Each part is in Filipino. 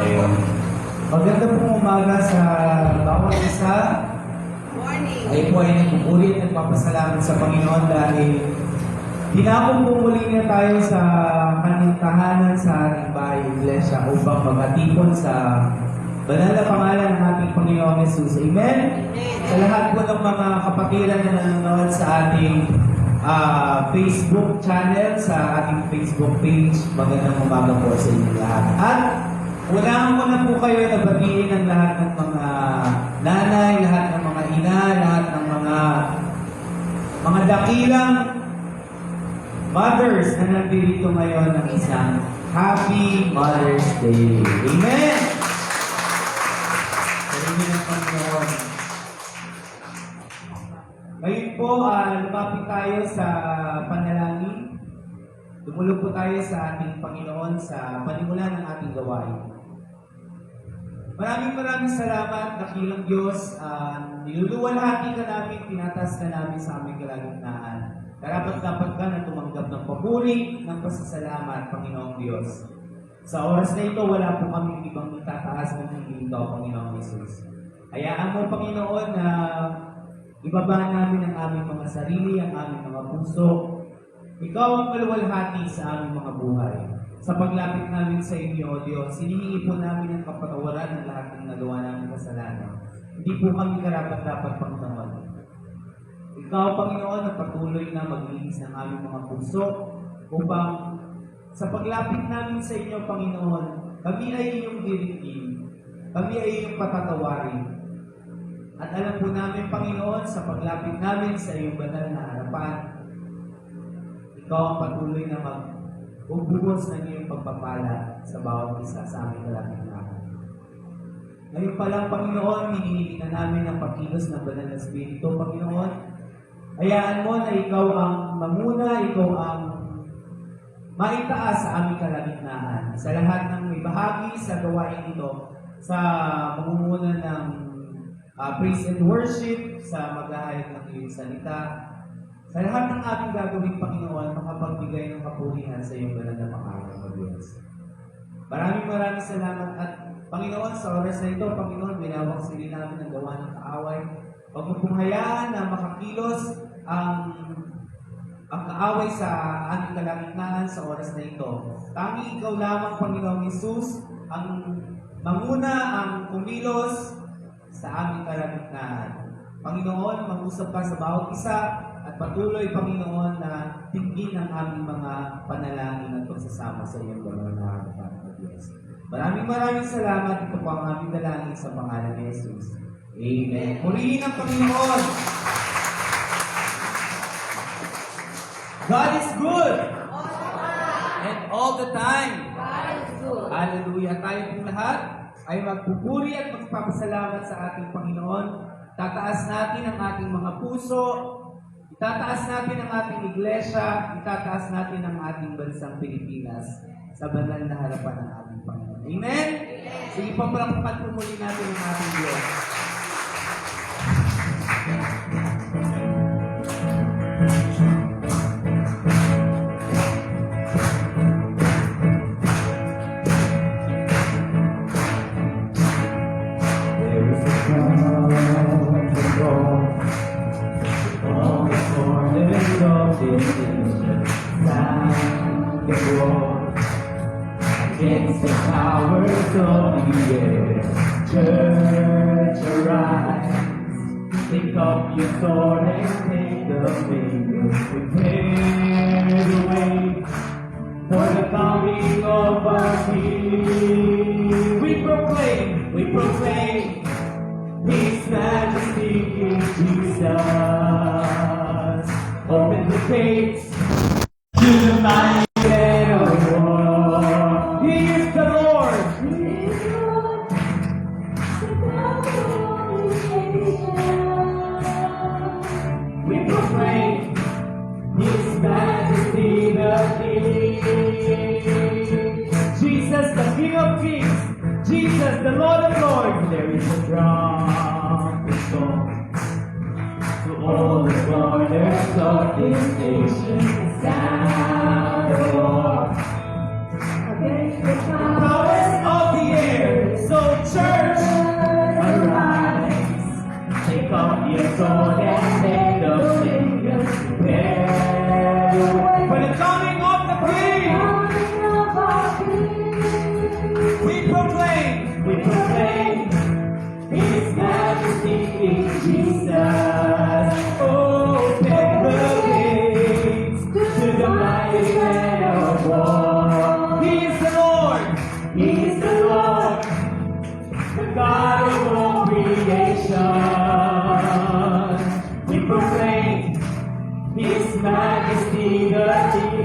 kayo. Maganda pong umaga sa bawat isa. Morning. Ay po ay nagpupuri at nagpapasalamat sa Panginoon dahil hinapon po muli na tayo sa kanyang tahanan sa ating bahay iglesia upang magatipon sa banal na pangalan ng ating Panginoong Jesus. Amen? Sa lahat po ng mga kapatiran na nanonood sa ating Facebook channel, sa ating Facebook page, magandang umaga po sa inyo lahat. At unahan ko na po kayo na batiin ang lahat ng mga nanay, lahat ng mga ina, lahat ng mga dakilang mothers na nandito ngayon ng isang Happy Mother's Day. Amen! Salamat ng Panginoon. Ngayon po, lumapit tayo sa panalangin. Dumulog po tayo sa ating Panginoon sa panimula ng ating gawain. Maraming salamat, dakilang Diyos. Niluluwalhati ka namin, tinatas ka namin sa aming kalagitnaan. Karapat-dapat ka na tumanggap ng papuri, ng pasasalamat, Panginoong Diyos. Sa oras na ito, wala po kami ibang itataas ng hindi ito, Panginoong Jesus. Hayaan mo, Panginoon, na ibaba namin ang aming mga sarili, ang aming mga puso. Ikaw ang maluwalhati sa aming mga buhay. Sa paglapit namin sa inyo, O Diyos, hinihingi po namin ang kapatawaran ng lahat ng nagawa namin kasalanan. Hindi po kami karapat-dapat Panginoon. Ikaw, Panginoon, ang patuloy na maglinis ng aming mga puso upang sa paglapit namin sa inyo, Panginoon, kami ay iyong diritin, kami ay iyong patatawarin. At alam po namin, Panginoon, sa paglapit namin sa iyong banal na harapan, ikaw ang patuloy na magbubuhos ng iyong pagpapala sa bawat isa sa aming kalapit-lapit. Ngayon pa lang, Panginoon, hinihingi na namin ang pagkilos ng banal na Espiritu, Panginoon. Hayaan mo na ikaw ang mamuna, ikaw ang maitaas sa aming kalagitnaan. Sa lahat ng may bahagi sa gawain ito, sa pamumuno ng praise and worship, sa maghahayag ng iyong salita, sa lahat ng ating gagawin, Panginoon, makapagbigay ng kapurihan sa iyong banal na pangalan, O Diyos. Maraming salamat at Panginoon, sa oras na ito, Panginoon, binawang sili namin ang gawa ng kaaway. Huwag mo pong hayaan na makakilos ang kaaway sa aming kalagitnaan sa oras na ito. Tanging ikaw lamang, Panginoong Jesus, ang manguna, ang kumilos sa aming kalagitnaan. Panginoon, mag-usap ka sa bawat isa at patuloy, Panginoon, na tingin ang aming mga panalangin at pagsasama sa iyong banal na harapan, O Diyos. Maraming salamat. Ito po ang aming dalangin sa pangalan ni Jesus. Amen. Purihin ang Panginoon. God is good. And all the time. God is good. Hallelujah. Tayo pong lahat ay magpupuri at magpapasalamat sa ating Panginoon. Tataas natin ang ating mga puso. Itataas natin ang ating iglesia. Itataas natin ang ating bansang Pilipinas sa banal na harapan ng ating Panginoon. Amen? Sige, papalakpakan po muli natin ang ating Diyos. Against the powers of the air, church arise. Take up your sword and take the finger. Prepare the way for the coming of our King. We proclaim His Majesty in Jesus. Open the gates to the mighty. Jesus, the Lord of Lords, there is a trumpet song to all the corners of this nation. Sound the Lord against the powers of the air. corazón and los singers prepare the way. For the coming of the King, we proclaim His Majesty is Jesus. Open the gates to the mighty man of war. He is the Lord. He is the Lord, the God of all creation. We proclaim His Majesty the King.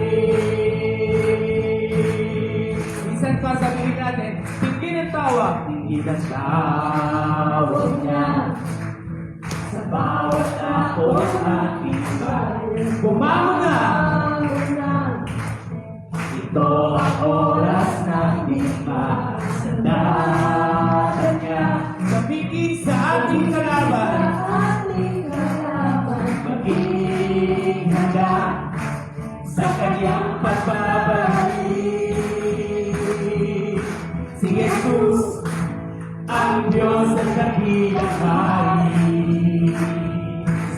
Minsan pa sabihin natin, tingin ang tawag. Tingin ang tawag niya sa bawat ako at ating bayan. Bumangon na! Ito ang oras ng pagpasalamat niya. Kapigit sa ating kalaban, maging handa sa kanyang pagbabalik. Si Jesus, ang Diyos at dakilang hari.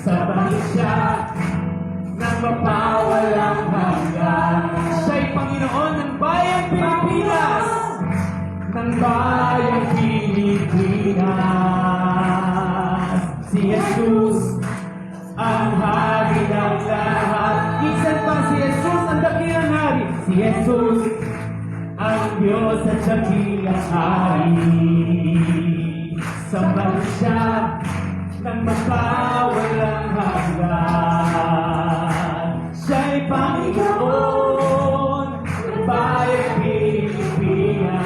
Sabahin siya ng mapawalang hanggan. Siya'y Panginoon ng bayang Pilipinas, ng bayang Pilipinas. Si Jesus, ang hari ng lahat. Isan pa si Jesus, ang dakilang hari. Si Jesus, ang Diyos at dakilang hari. Sambahin siya ng mapawalang hanggan. Siya'y Panginoon ng bayang Pilipinas.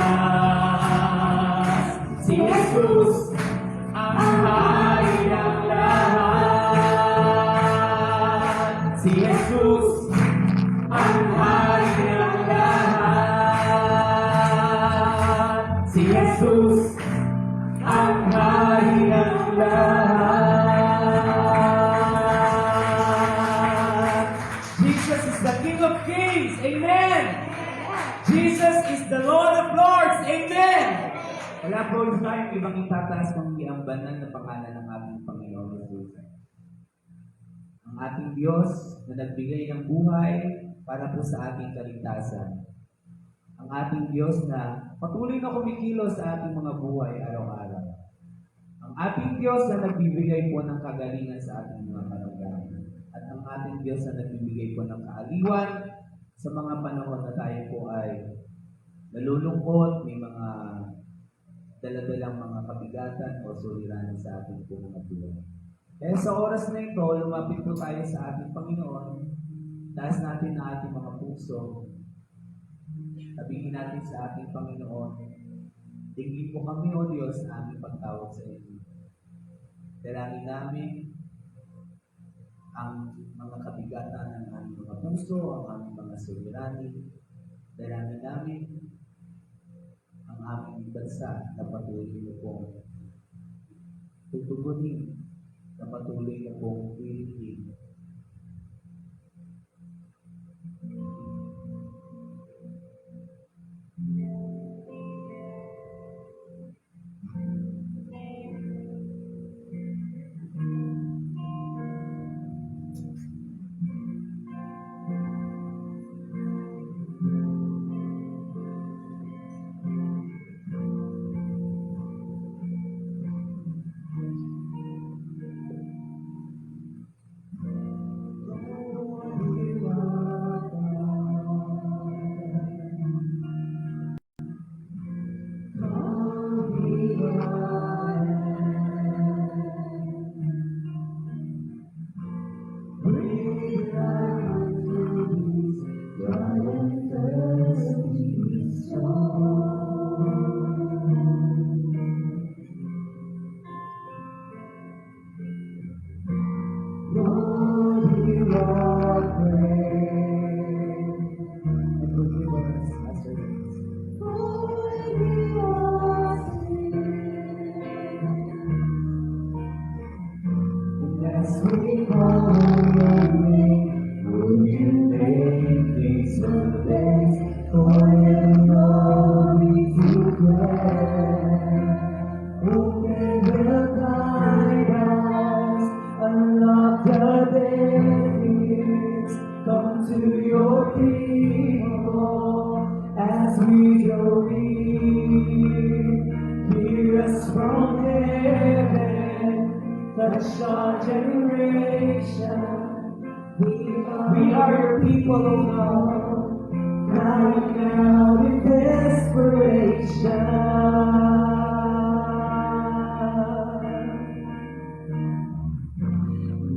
Si Jesus, ang hari ng lahat. Si Jesus, ang hari ng lahat. Si Jesus, ang hari ng lahat. Jesus is the King of Kings. Amen. Jesus is the Lord of Lords. Amen. Wala po tayong ibang itataas kung hindi ang banal na pangalan ng ating Panginoon Jesus. Ang ating Diyos na nagbigay ng buhay para po sa ating kaligtasan. Ang ating Diyos na patuloy na kumikilos sa ating mga buhay araw-araw. Ang ating Diyos na nagbibigay po ng kagalingan sa ating mga karamdaman. At ang ating Diyos na nagbibigay po ng kaaliwan sa mga panahon na tayo po ay nalulungkot, may mga daladalang mga kabigatan o suliranin sa ating po mga buhay. Kaya sa oras na ito, lumapit po tayo sa ating Panginoon, taas natin ang ating mga puso, sabihin natin sa ating Panginoon, tingin po kami, O Diyos, na aming pagtawag sa inyo. Dalangin namin ang mga kabigatan ng aming mga puso, ang aming mga suliranin. Dalangin namin ang aming bansa na patuloy mo pong tutugunin, na patuloy mo pong pilitin. Touch our generation. We are your people, O God. Crying out in desperation.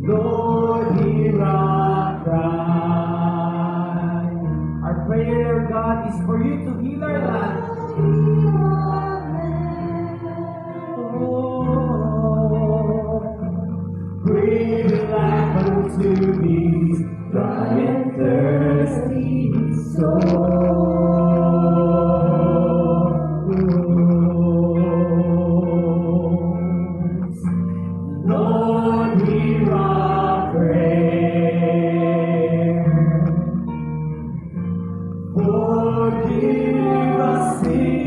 Lord, hear our cry. Our prayer, God, is for you to heal our land. Bring life unto these dry and thirsty souls. Lord, hear our prayer. Forgive us sins.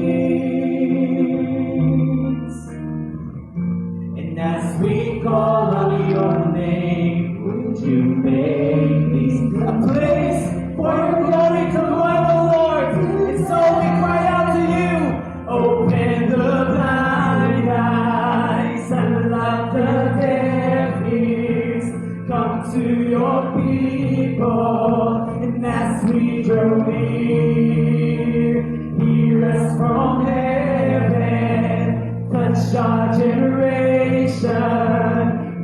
And as we call on your name, would you make this a place for your glory to dwell, O Lord? And so we cry out to you, open the blind eyes, unlock the deaf ears, come to your people, and as we draw near, hear us from heaven, touch our generation.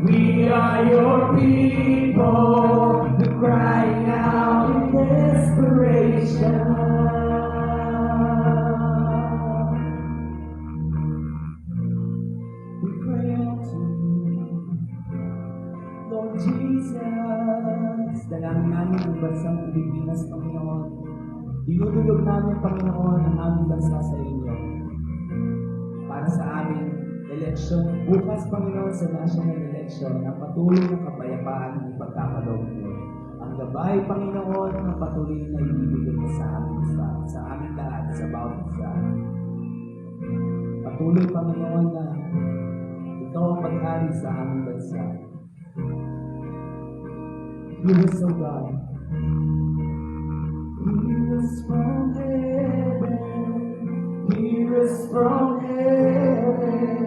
We are your people, we're crying out in desperation. We cry out to you, Lord Jesus. Dalangin namin ang bansang Pilipinas, Panginoon. Dinudulog namin, Panginoon, ang aming bansa sa inyo. Para sa aming eleksyon, bukas, Panginoon, sa national election, ang patuloy ng kapayapaan ng ipagkakaloob mo. Ang gabay, Panginoon, ang patuloy na ibibigay mo sa aming lahat, sa bawat isa. Patuloy, Panginoon, na ikaw ang pag-ari sa aming bansa. Hear us, O God. Hear us from heaven. Hear us from heaven.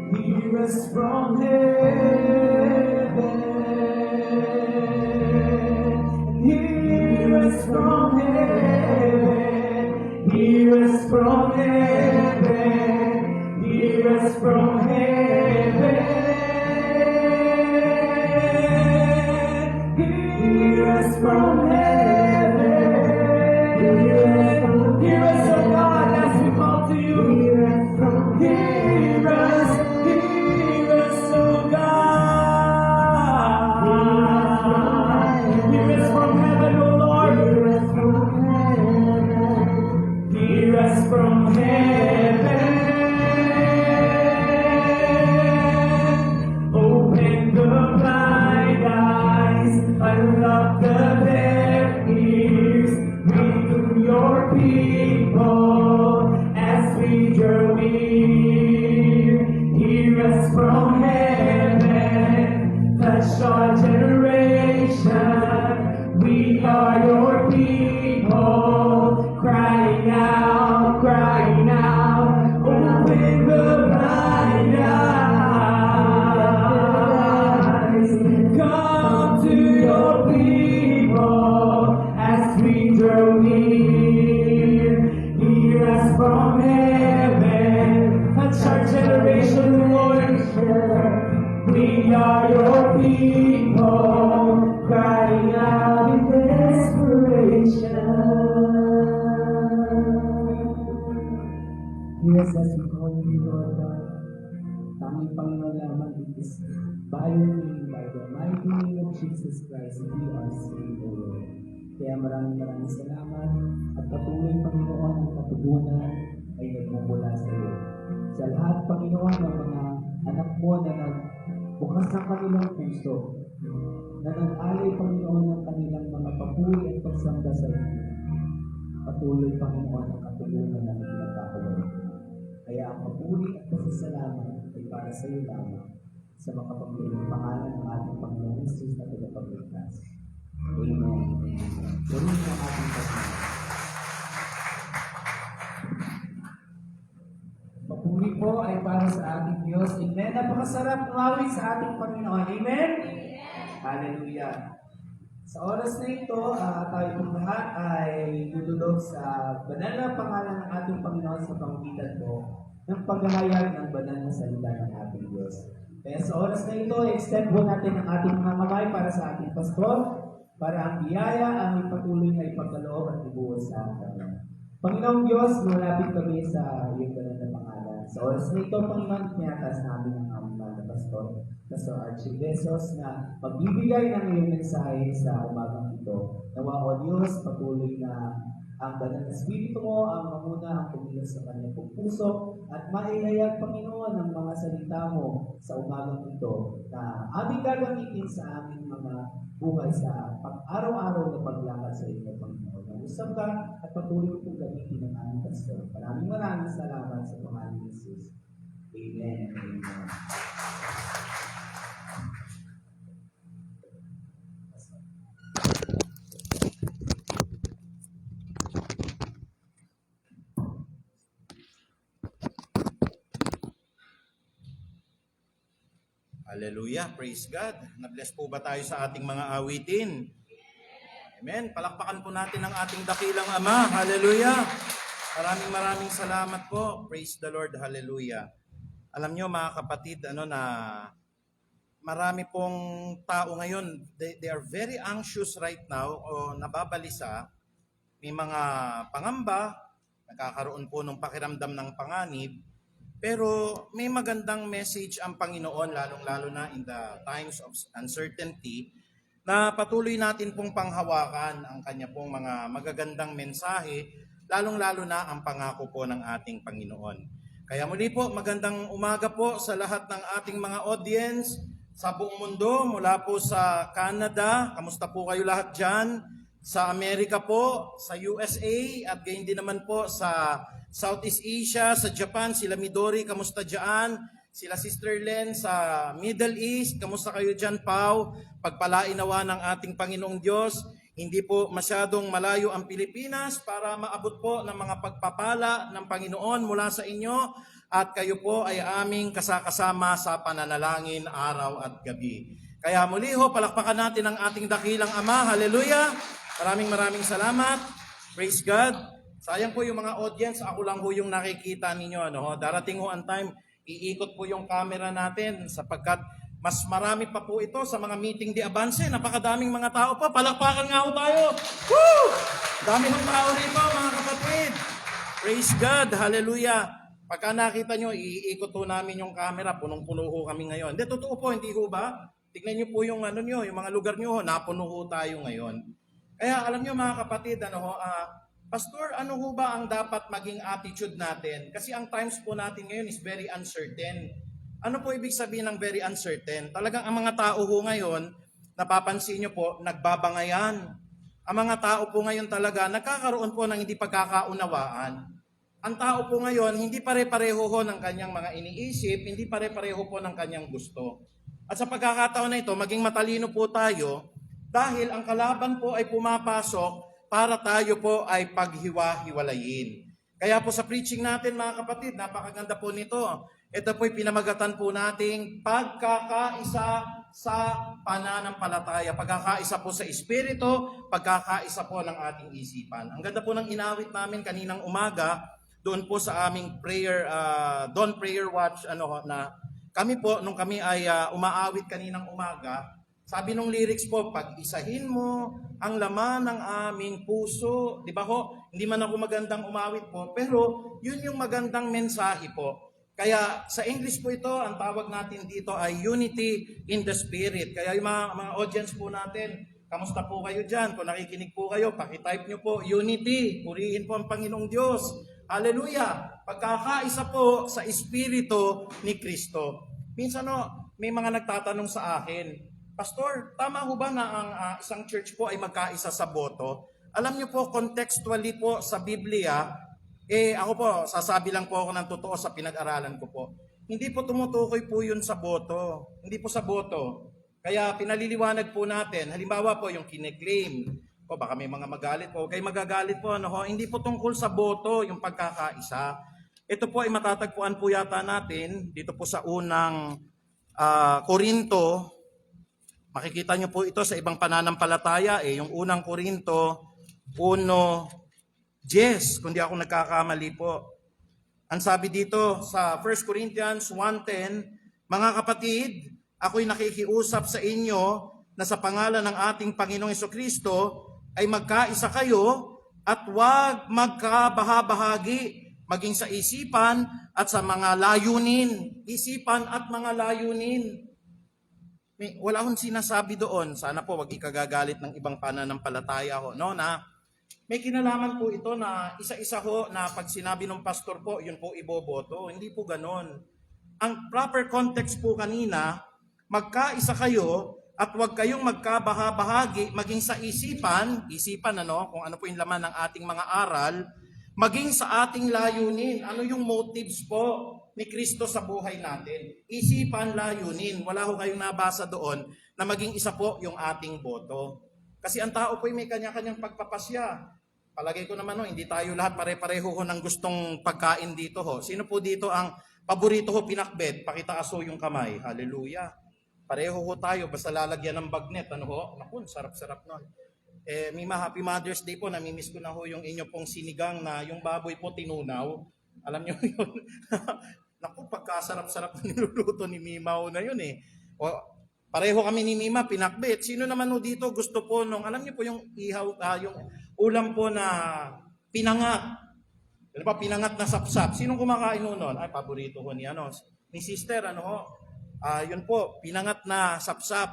Hear us from heaven. Hear us from heaven. Hear us from heaven. Hear us from heaven. Hear us from heaven. Hear us, O God, as we call to you. Hear us, O God. Hear us from heaven, O Lord. Hear us from heaven. Open the blind eyes, unlock the deaf ears. Bring to your people as we draw near. Hear us from heaven, touch our generation. We are your people, crying out, crying out. Open the blind eyes, come to your people as we draw near. Hear us from heaven, touch our generation, Lord. We are your people, crying out in desperation. Hear us as we call you, Lord God. Tanging Panginoon lamang, it is by your name, by the mighty name of Jesus Christ, we are saved, O Lord. Kaya maraming salamat at patuloy, Panginoon, ang katugunan ay nagmumula sa iyo. Sa lahat, Panginoon, ng mga anak mo na nagbukas ng kanilang puso, na nag-alay, Panginoon, ng kanilang mga papuri at pagsamba sa iyo. Patuloy, Panginoon, ang katugunan na nagkakaroon. Kaya ang papuri at pasasalamat ay para sa iyo lamang sa makapagliling pangalan ng ating Panginoon Jesus na tagapagligtas. Amen. Gawin mo ang ating pasalamat. Puri po ay para sa ating Diyos. Amen. Napakasarap umawit sa ating Panginoon. Amen? Hallelujah. Sa oras na ito, tayo pong lahat ay dudulog sa banal na pangalan ng ating Panginoon sa pamamagitan po ng paghahayag ng banal na salita ng ating Diyos. Kaya sa oras na ito, extend po natin ang ating mga kamay para sa ating pastor, para ang biyaya ang patuloy na ipagkaloob at ibuhos sa atin. Panginoong Diyos, lumapit kami sa iyong banal na pangalan. Sa oras na ito, Panginoon, pinatas namin ang aming mga Pastor Archie Besos, na magbibigay ng iyong mensahe sa umagang ito. Nawa o Diyos, patuloy na ang banal na Espiritu mo ang mamuna ang pumilos sa kanyang puso at maihayag, Panginoon, ang mga salita mo sa umagang ito na aming gagamitin sa aming mga buhay sa pang-araw-araw na paglakad sa inyo, Panginoon. Usap ka at patuloy mo pong gamitin ng aming pastor. Maraming salamat sa pangalan ni Jesus. Amen. Amen. Hallelujah, praise God. Na-bless po ba tayo sa ating mga awitin? Amen. Palakpakan po natin ang ating dakilang Ama. Hallelujah. Maraming salamat po. Praise the Lord. Hallelujah. Alam nyo mga kapatid, na marami pong tao ngayon, they are very anxious right now o nababalisa. May mga pangamba, nagkakaroon po ng pakiramdam ng panganib. Pero may magandang message ang Panginoon, lalong-lalo na in the times of uncertainty, na patuloy natin pong panghawakan ang kanya pong mga magagandang mensahe, lalong-lalo na ang pangako po ng ating Panginoon. Kaya muli po, magandang umaga po sa lahat ng ating mga audience sa buong mundo, mula po sa Canada, kamusta po kayo lahat dyan? Sa Amerika po, sa USA, at gayon din naman po sa Southeast Asia, sa Japan, sila Midori, kamusta dyan? Sila Sister Len sa Middle East, kamusta kayo dyan, Pau? Pagpalain nawa ng ating Panginoong Diyos, hindi po masyadong malayo ang Pilipinas para maabot po ng mga pagpapala ng Panginoon mula sa inyo, at kayo po ay aming kasakasama sa pananalangin araw at gabi. Kaya muli ho, palakpakan natin ang ating dakilang Ama. Hallelujah! Maraming salamat. Praise God. Sayang po yung mga audience, ako lang po yung nakikita ninyo. Darating ho ang time, iikot po yung camera natin sapagkat mas marami pa po ito sa mga meeting di Avance. Napakadaming mga tao pa. Palakpakan nga ho tayo. Woo! Dami ng tao rito, mga kapatid. Praise God. Hallelujah. Pagka nakita nyo, iikot ho namin yung camera. Punong-puno ho kami ngayon. Hindi, totoo po, hindi ho ba? Tignan nyo po yung yung mga lugar nyo, napuno ho tayo ngayon. Kaya alam nyo mga kapatid, Pastor, ano ho ba ang dapat maging attitude natin? Kasi ang times po natin ngayon is very uncertain. Ano po ibig sabihin ng very uncertain? Talagang ang mga tao ho ngayon, napapansin nyo po, nagbabangayan. Ang mga tao po ngayon talaga, nagkakaroon po ng hindi pagkakaunawaan. Ang tao po ngayon, hindi pare-pareho ho ng kanyang mga iniisip, hindi pare-pareho po ng kanyang gusto. At sa pagkakataon na ito, maging matalino po tayo, dahil ang kalaban po ay pumapasok para tayo po ay paghiwa-hiwalayin. Kaya po sa preaching natin mga kapatid, napakaganda po nito. Ito po'y pinamagatan po nating pagkakaisa sa pananampalataya, pagkakaisa po sa espiritu, pagkakaisa po ng ating isipan. Ang ganda po ng inawit namin kaninang umaga, doon po sa aming dawn prayer watch, na kami po, nung kami ay umaawit kaninang umaga, sabi nung lyrics po, pag-isahin mo ang laman ng aming puso. Di ba ho? Hindi man ako magandang umawit po, pero yun yung magandang mensahe po. Kaya sa English po ito, ang tawag natin dito ay unity in the spirit. Kaya yung mga audience po natin, kamusta po kayo dyan? Kung nakikinig po kayo, pakitype nyo po, unity. Purihin po ang Panginoong Diyos. Hallelujah! Pagkakaisa po sa espiritu ni Kristo. Minsan may mga nagtatanong sa akin, Pastor, tama ho ba na ang isang church po ay magkaisa sa boto? Alam niyo po, contextually po sa Biblia, ako po, sasabi lang po ako ng totoo sa pinag-aralan ko po. Hindi po tumutukoy po yun sa boto. Hindi po sa boto. Kaya pinaliliwanag po natin, halimbawa po yung kine-claim, o baka may mga magalit po, okay magagalit po, hindi po tungkol sa boto yung pagkakaisa. Ito po ay matatagpuan po yata natin dito po sa unang Korinto. Makikita nyo po ito sa ibang pananampalataya. Yung unang Korinto 1:10, kung di ako nagkakamali po. Ang sabi dito sa 1 Corinthians 1:10, mga kapatid, ako'y nakikiusap sa inyo na sa pangalan ng ating Panginoong Hesukristo ay magkaisa kayo at huwag magkabahabahagi, maging sa isipan at sa mga layunin. Isipan at mga layunin. Wala akong sinasabi doon. Sana po wag ikagagalit ng ibang pananampalataya ho, no? Na may kinalaman po ito na isa-isa ho na pag sinabi ng pastor po, yun po iboboto. Hindi po ganon. Ang proper context po kanina, magkaisa kayo at huwag kayong magkabahabahagi, maging sa isipan kung ano po yung laman ng ating mga aral, maging sa ating layunin. Ano yung motives po ni Kristo sa buhay natin? Isipan, layunin. Wala ho kayong nabasa doon na maging isa po yung ating boto. Kasi ang tao po ay may kanya-kanyang pagpapasya. Palagay ko naman, hindi tayo lahat pare-pareho ho ng gustong pagkain dito ho. Sino po dito ang paborito ho pinakbet? Pakitaas ho yung kamay. Hallelujah. Pareho ho tayo, basta lalagyan ng bagnet. Ano ho? Naku, sarap-sarap nun. Mima, Happy Mother's Day po. Namimiss ko na ho yung inyo pong sinigang na yung baboy po tinunaw. Alam nyo yun? Naku, pagkasarap-sarap na niluluto ni Mima ho na yun eh. O, pareho kami ni Mima, pinakbet. Sino naman ho dito gusto po nung, alam niyo po yung ihaw, yung ulam po na pinangat. Ano ba, pinangat na sapsap. Sinong kumakain ho nun? Ay, paborito ko ni sister, yun po, pinangat na sapsap.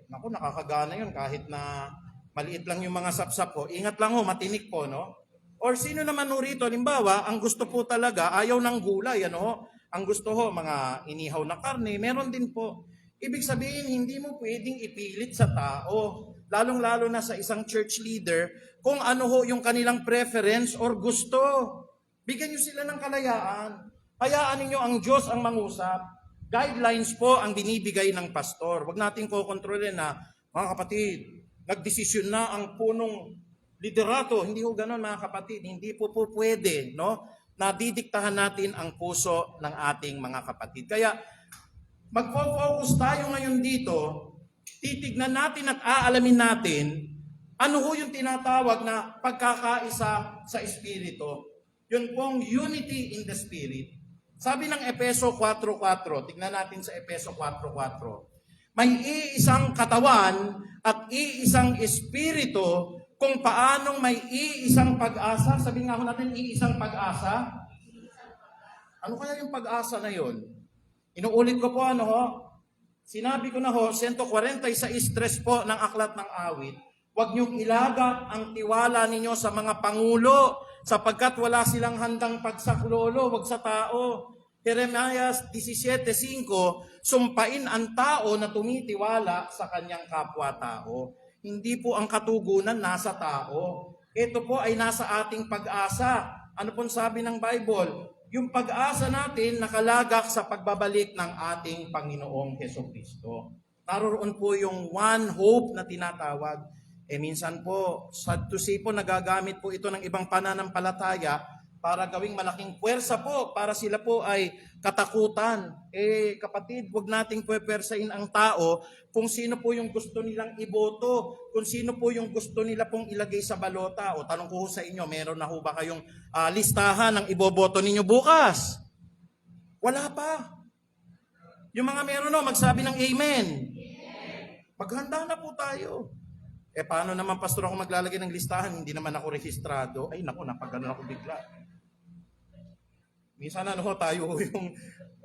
Naku, nakakagana yun kahit na maliit lang yung mga sapsap po. Ingat lang ho, matinik po, no? Or sino naman ho rito, halimbawa, ang gusto po talaga, ayaw ng gulay, Ang gusto ho, mga inihaw na karne, meron din po. Ibig sabihin, hindi mo pwedeng ipilit sa tao, lalong-lalo na sa isang church leader, kung ano ho yung kanilang preference or gusto. Bigyan nyo sila ng kalayaan. Hayaan ninyo ang Diyos ang mangusap. Guidelines po ang binibigay ng pastor. Huwag natin kokontrolin na, mga kapatid, nagdesisyon na ang punong liderato. Hindi ho ganon, mga kapatid. Hindi po pwede, no? Nadidiktahan natin ang puso ng ating mga kapatid. Kaya, magpo-focus tayo ngayon dito, titignan natin at aalamin natin ano ho yung tinatawag na pagkakaisa sa Espiritu. Yun pong unity in the Spirit. Sabi ng Efeso 4:4, tignan natin sa Efeso 4:4, may iisang katawan at iisang Espiritu kung paanong may iisang pag-asa. Sabi nga ho natin, iisang pag-asa. Ano kaya yung pag-asa na yun? Inuulit ko po, sinabi ko na ho, 146 po ng aklat ng awit, huwag niyong ilagat ang tiwala ninyo sa mga pangulo, sapagkat wala silang handang pagsaklolo, wag sa tao. Jeremiah 17:5, sumpain ang tao na tumitiwala sa kanyang kapwa-tao. Hindi po ang katugunan nasa tao. Ito po ay nasa ating pag-asa. Ano pong sabi ng Bible? Yung pag-asa natin nakalagak sa pagbabalik ng ating Panginoong Hesukristo. Naroon po yung one hope na tinatawag. Minsan po, sad to say po, nagagamit po ito ng ibang pananampalataya para gawing malaking puwersa po, para sila po ay katakutan. Kapatid, huwag nating puwersain ang tao kung sino po yung gusto nilang iboto, kung sino po yung gusto nila pong ilagay sa balota. O tanong ko sa inyo, meron na ho ba kayong listahan ng iboboto ninyo bukas? Wala pa. Yung mga meron magsabi ng amen. Maghanda na po tayo. Paano naman, pastor, ako maglalagay ng listahan? Hindi naman ako rehistrado. Ay, naku, napagano ako bigla. Minsan tayo yung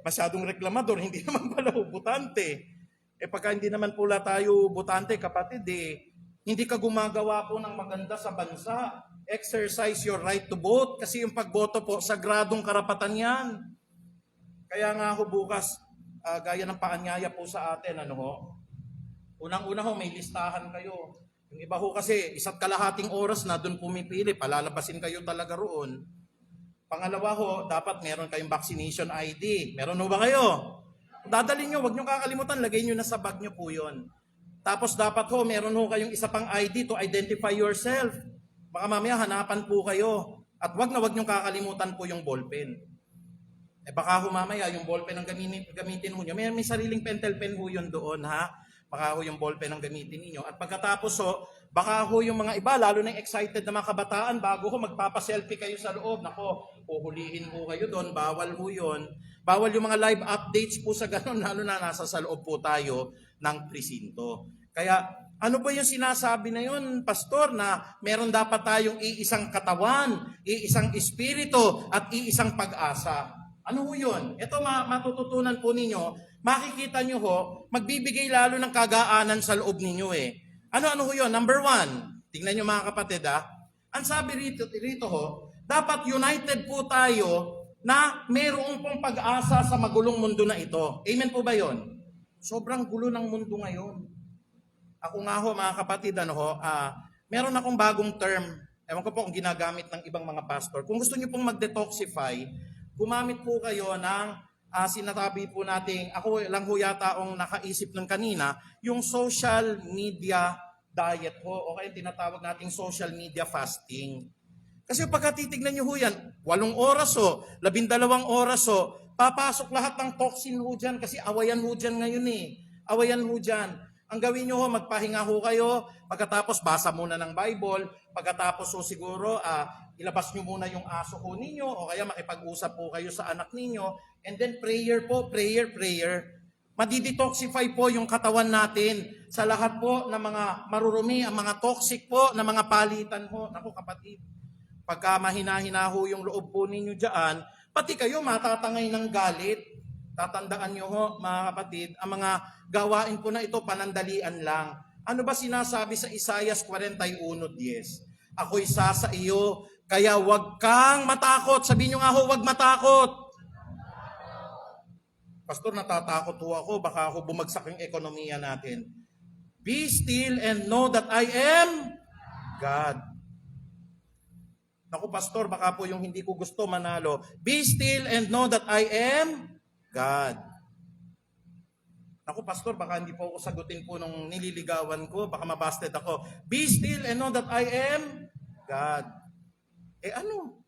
masyadong reklamador, hindi naman pala butante. Pagka hindi naman pula tayo butante, kapatid, hindi ka gumagawa po ng maganda sa bansa. Exercise your right to vote, kasi yung pagboto po, sagradong karapatan yan. Kaya nga ho bukas, gaya ng paanyaya po sa atin, unang-una ho, may listahan kayo. Yung iba ho kasi, isa't kalahating oras na doon pumipili, palalabasin kayo talaga roon. Pangalawa ho, dapat meron kayong vaccination ID. Meron ho ba kayo? Dadalhin nyo, huwag nyo kakalimutan, lagay nyo na sa bag nyo po yun. Tapos dapat ho, meron ho kayong isa pang ID to identify yourself. Baka mamaya hanapan po kayo. At wag na wag niyong kakalimutan po yung ballpen. Baka ho mamaya yung ballpen ang gamitin ho nyo. May sariling pentel pen ho yun doon, ha? Baka ho yung ballpen ang gamitin niyo. At pagkatapos ho, baka ho yung mga iba, lalo na excited na mga kabataan, bago ho magpapaselfie kayo sa loob. Nako, uhulihin ho kayo doon, bawal ho yun. Bawal yung mga live updates po sa ganun, lalo na nasa sa loob po tayo ng presinto. Kaya, ano ba yung sinasabi na yun, Pastor, na meron dapat tayong iisang katawan, iisang espiritu, at iisang pag-asa? Ano ho yun? Ito matututunan po ninyo, makikita nyo ho, magbibigay lalo ng kagaanan sa loob ninyo eh. Ano ho yun? Number 1, tingnan nyo mga kapatid ha, ang sabi rito ho, dapat united po tayo na mayroong pong pag-asa sa magulong mundo na ito. Amen po ba yun? Sobrang gulo ng mundo ngayon. Ako nga ho mga kapatid, meron akong bagong term, ewan ko po kung ginagamit ng ibang mga pastor. Kung gusto nyo pong mag-detoxify, gumamit po kayo ng sinatabi po nating, ako lang ho yata ang nakaisip ng kanina, yung social media diet ho, o kaya tinatawag nating social media fasting. Kasi pagka titignan nyo ho yan, 8 oras ho, 12 oras ho, papasok lahat ng toxin ho dyan, kasi awayan ho dyan ngayon eh. Awayan ho dyan. Ang gawin nyo ho, magpahinga ho kayo, pagkatapos basa muna ng Bible, pagkatapos ho siguro, ilabas nyo muna yung aso ho ninyo, o kaya makipag-usap po kayo sa anak ninyo, and then prayer po, prayer. Madidetoxify po yung katawan natin sa lahat po ng mga marurumi, ang mga toxic po na mga palitan ho. Naku kapatid, pagka mahina-hina ho yung loob po ninyo dyan, pati kayo matatangay ng galit. Tatandaan nyo ho mga kapatid, ang mga gawain po na ito panandalian lang. Ano ba sinasabi sa Isaiah 41:10? Ako'y sa iyo, kaya wag kang matakot. Sabihin nyo nga ho, wag matakot. Pastor, natatakot ho ako, baka ako bumagsak yung ekonomiya natin. Be still and know that I am God. Naku, Pastor, baka po yung hindi ko gusto manalo. Be still and know that I am God. Naku, Pastor, baka hindi po ako sagutin po nung nililigawan ko, baka mabasted ako. Be still and know that I am God. Ano?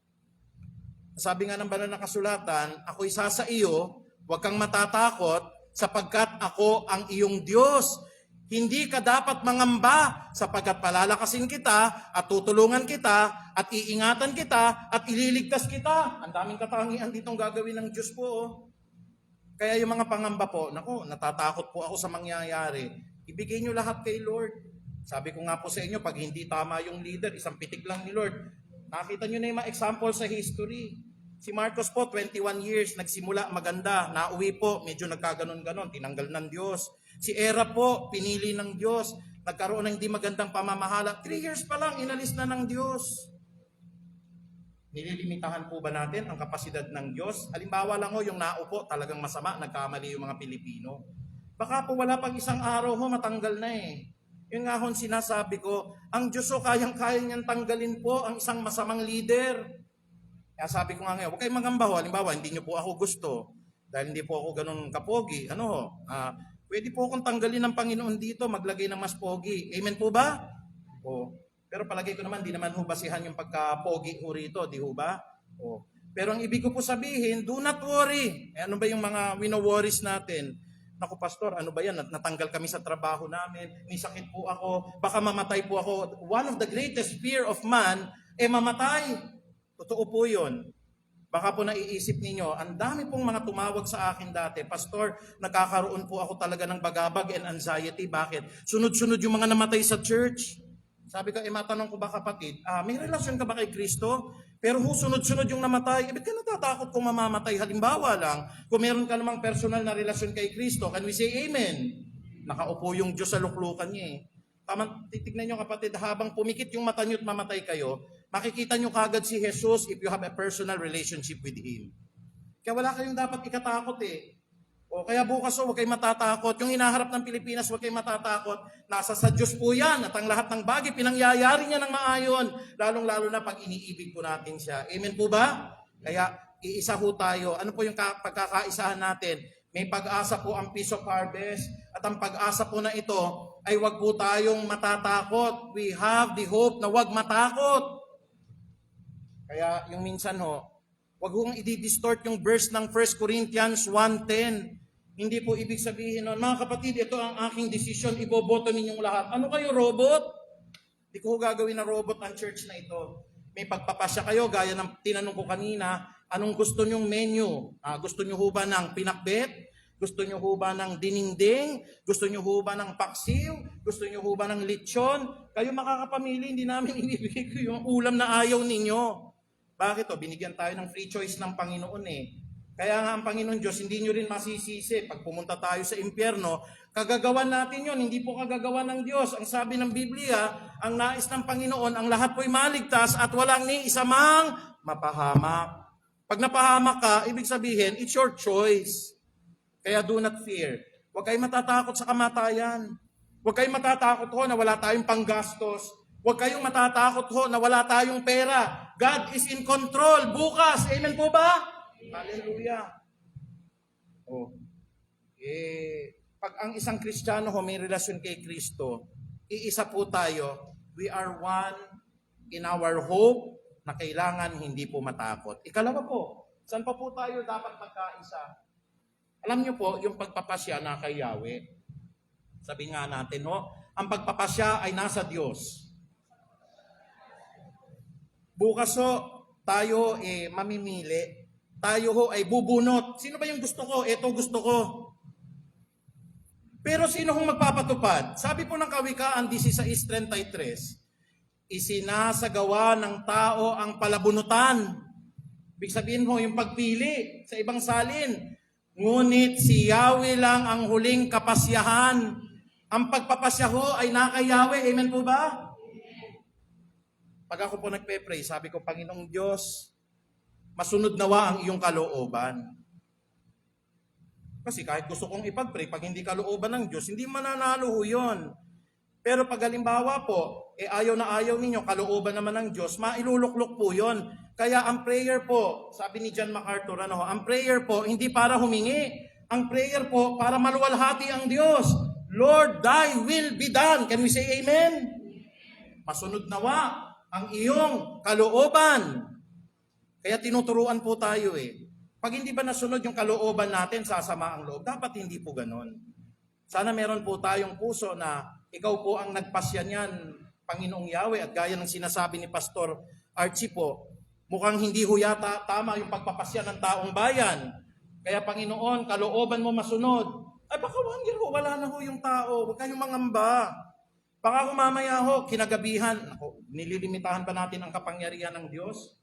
Sabi nga ng banal na kasulatan, ako'y sa iyo, huwag kang matatakot sapagkat ako ang iyong Diyos. Hindi ka dapat mangamba sapagkat palalakasin kita at tutulungan kita at iingatan kita at ililigtas kita. Ang daming katangian ditong gagawin ng Diyos po. Oh. Kaya yung mga pangamba po, naku, natatakot po ako sa mangyayari. Ibigay nyo lahat kay Lord. Sabi ko nga po sa inyo, pag hindi tama yung leader, isang pitik lang ni Lord. Nakita nyo na yung mga example sa history. Si Marcos po, 21 years, nagsimula maganda, nauwi po, medyo nagkaganon-ganon, tinanggal ng Diyos. Si Era po, pinili ng Diyos, nagkaroon ng hindi magandang pamamahala. 3 years pa lang, inalis na ng Diyos. Nililimitahan po ba natin ang kapasidad ng Diyos? Halimbawa lang ho, yung naupo, talagang masama, nagkamali yung mga Pilipino. Baka po wala pang isang araw ho, matanggal na eh. Yung nga ho, sinasabi ko, ang Diyos ho, kayang-kaya niyang tanggalin po ang isang masamang leader. Kaya sabi ko nga ngayon, huwag kayong magamba ho. Halimbawa, hindi nyo po ako gusto. Dahil hindi po ako ganun kapogi. Pwede po akong tanggalin ng Panginoon dito, maglagay ng mas pogi. Amen po ba? Pero palagay ko naman, di naman ho basihan yung pagka-pogi ho rito, di ho ba? Pero ang ibig ko po sabihin, do not worry. Ano ba yung mga wino-worries natin? Naku, Pastor, ano ba yan? Natanggal kami sa trabaho namin. May sakit po ako. Baka mamatay po ako. One of the greatest fear of man, mamatay. Totoo po yun. Baka po naiisip ninyo, ang dami pong mga tumawag sa akin dati, Pastor, nagkakaroon po ako talaga ng bagabag and anxiety. Bakit? Sunod-sunod yung mga namatay sa church. Sabi ko, matanong ko ba kapatid, may relasyon ka ba kay Kristo? Pero sunod-sunod yung namatay. Ba't ka natatakot kung mamamatay? Halimbawa lang, kung meron ka namang personal na relasyon kay Kristo, can we say amen? Nakaupo yung Diyos sa luklukan niya eh. Titignan nyo kapatid, habang pumikit yung mata nyo at mamatay kayo, makikita nyo kagad si Jesus if you have a personal relationship with Him. Kaya wala kayong dapat ikatakot eh. Kaya bukas huwag kayong matatakot. Yung hinaharap ng Pilipinas, huwag kayong matatakot. Nasa sa Diyos po yan at ang lahat ng bagay, pinangyayari niya ng maayon. Lalong-lalo na pag iniibig po natin siya. Amen po ba? Kaya iisa po tayo. Ano po yung pagkakaisahan natin? May pag-asa po ang Peace of Harvest. At ang pag-asa po na ito ay huwag po tayong matatakot. We have the hope na huwag matakot. Kaya yung minsan wag hong i-distort yung verse ng 1 Corinthians 1:10. Hindi po ibig sabihin nun, mga kapatid, ito ang aking desisyon, iboboto ninyong lahat. Ano kayo, robot? Hindi ko gagawin na robot ang church na ito. May pagpapasya kayo, gaya ng tinanong ko kanina, anong gusto nyong menu? Gusto nyo ho ba ng pinakbet? Gusto nyo ho ba ng dininding? Gusto nyo ho ba ng paksiw? Gusto nyo ho ba ng lechon? Kayo makakapamili, hindi namin ibibigay ko yung ulam na ayaw ninyo. Bakit binigyan tayo ng free choice ng Panginoon Kaya nga ang Panginoon Diyos, hindi nyo rin masisisi. Pag pumunta tayo sa impyerno, kagagawan natin yon, hindi po kagagawa ng Diyos. Ang sabi ng Biblia, ang nais ng Panginoon, ang lahat po'y maligtas at walang ni isa mang mapahamak. Pag napahamak ka, ibig sabihin, it's your choice. Kaya do not fear. Huwag kayong matatakot sa kamatayan. Huwag kayong matatakot na wala tayong panggastos. Huwag kayong matatakot na wala tayong pera. God is in control. Bukas, amen po ba? Hallelujah. Pag ang isang Kristiyano may relasyon kay Kristo, iisa po tayo. We are one in our hope na kailangan hindi po matakot. Ikalawa po, saan pa po tayo dapat magkaisa? Alam niyo po, yung pagpapasya na kay Yahweh, sabi nga natin, ang pagpapasya ay nasa Diyos. Bukas tayo mamimili. Tayo ay bubunot. Sino ba yung gusto ko? Ito gusto ko. Pero sino hong magpapatupad? Sabi po ng Kawikaan 16:33, isinasagawa ng tao ang palabunutan. Ibig sabihin yung pagpili sa ibang salin. Ngunit si Yahweh lang ang huling kapasyahan. Ang pagpapasya ay na kay Yahweh. Amen po ba? Pag ako po nagpe-pray, sabi ko, Panginoong Diyos, masunod nawa ang iyong kalooban. Kasi kahit gusto kong ipag-pray, pag hindi kalooban ng Diyos, hindi mananalo ho yun. Pero pag halimbawa po, ayaw na ayaw ninyo, kalooban naman ng Diyos, mailuluklok po yun. Kaya ang prayer po, sabi ni John MacArthur, ang prayer po, hindi para humingi. Ang prayer po, para maluwalhati ang Diyos. Lord, thy will be done. Can we say amen? Masunod nawa ang iyong kalooban. Kaya tinuturuan po tayo Pag hindi ba nasunod yung kalooban natin, sasama ang loob. Dapat hindi po ganon. Sana meron po tayong puso na ikaw po ang nagpasya niyan, Panginoong Yahweh. At gaya ng sinasabi ni Pastor Archie po, mukhang hindi ho yata tama yung pagpapasya ng taong bayan. Kaya Panginoon, kalooban mo masunod. Ay baka 1 year wala na ho yung tao. Huwag kayong mangamba. Baka mamaya kinagabihan. Nililimitahan pa natin ang kapangyarihan ng Diyos.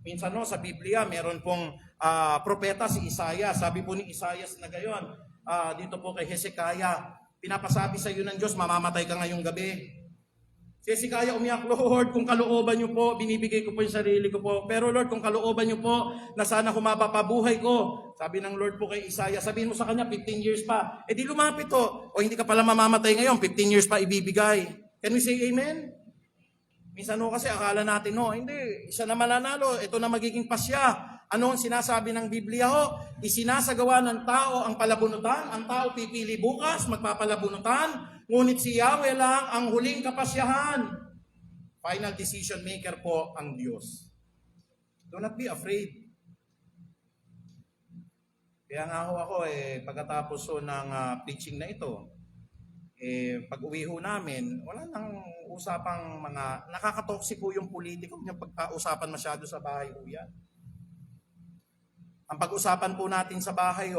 Minsan sa Biblia, meron pong propeta si Isaiah. Sabi po ni Isaiah na gayon, dito po kay Hezekiah, pinapasabi sa iyo ng Diyos, mamamatay ka ngayong gabi. Si Hezekiah umiyak, Lord, kung kalooban niyo po, binibigay ko po yung sarili ko po. Pero Lord, kung kalooban niyo po, na sana humaba pa buhay ko. Sabi ng Lord po kay Isaiah, sabihin mo sa kanya, 15 years pa. Di lumapit O hindi ka pala mamamatay ngayon, 15 years pa ibibigay. Can we say amen? Minsan kasi akala natin, hindi, isa na mananalo, ito na magiging pasya. Ano ang sinasabi ng Biblia Isinasagawa ng tao ang palabunutan, ang tao pipili bukas, magpapalabunutan, ngunit si Yahweh lang ang huling kapasyahan. Final decision maker po ang Diyos. Do not be afraid. Kaya nga ako pagkatapos ng preaching na ito, pag-uwi namin, wala nang usapang mga, nakakatoxic yung politiko, yung pagka-usapan masyado sa bahay yan. Ang pag-usapan po natin sa bahay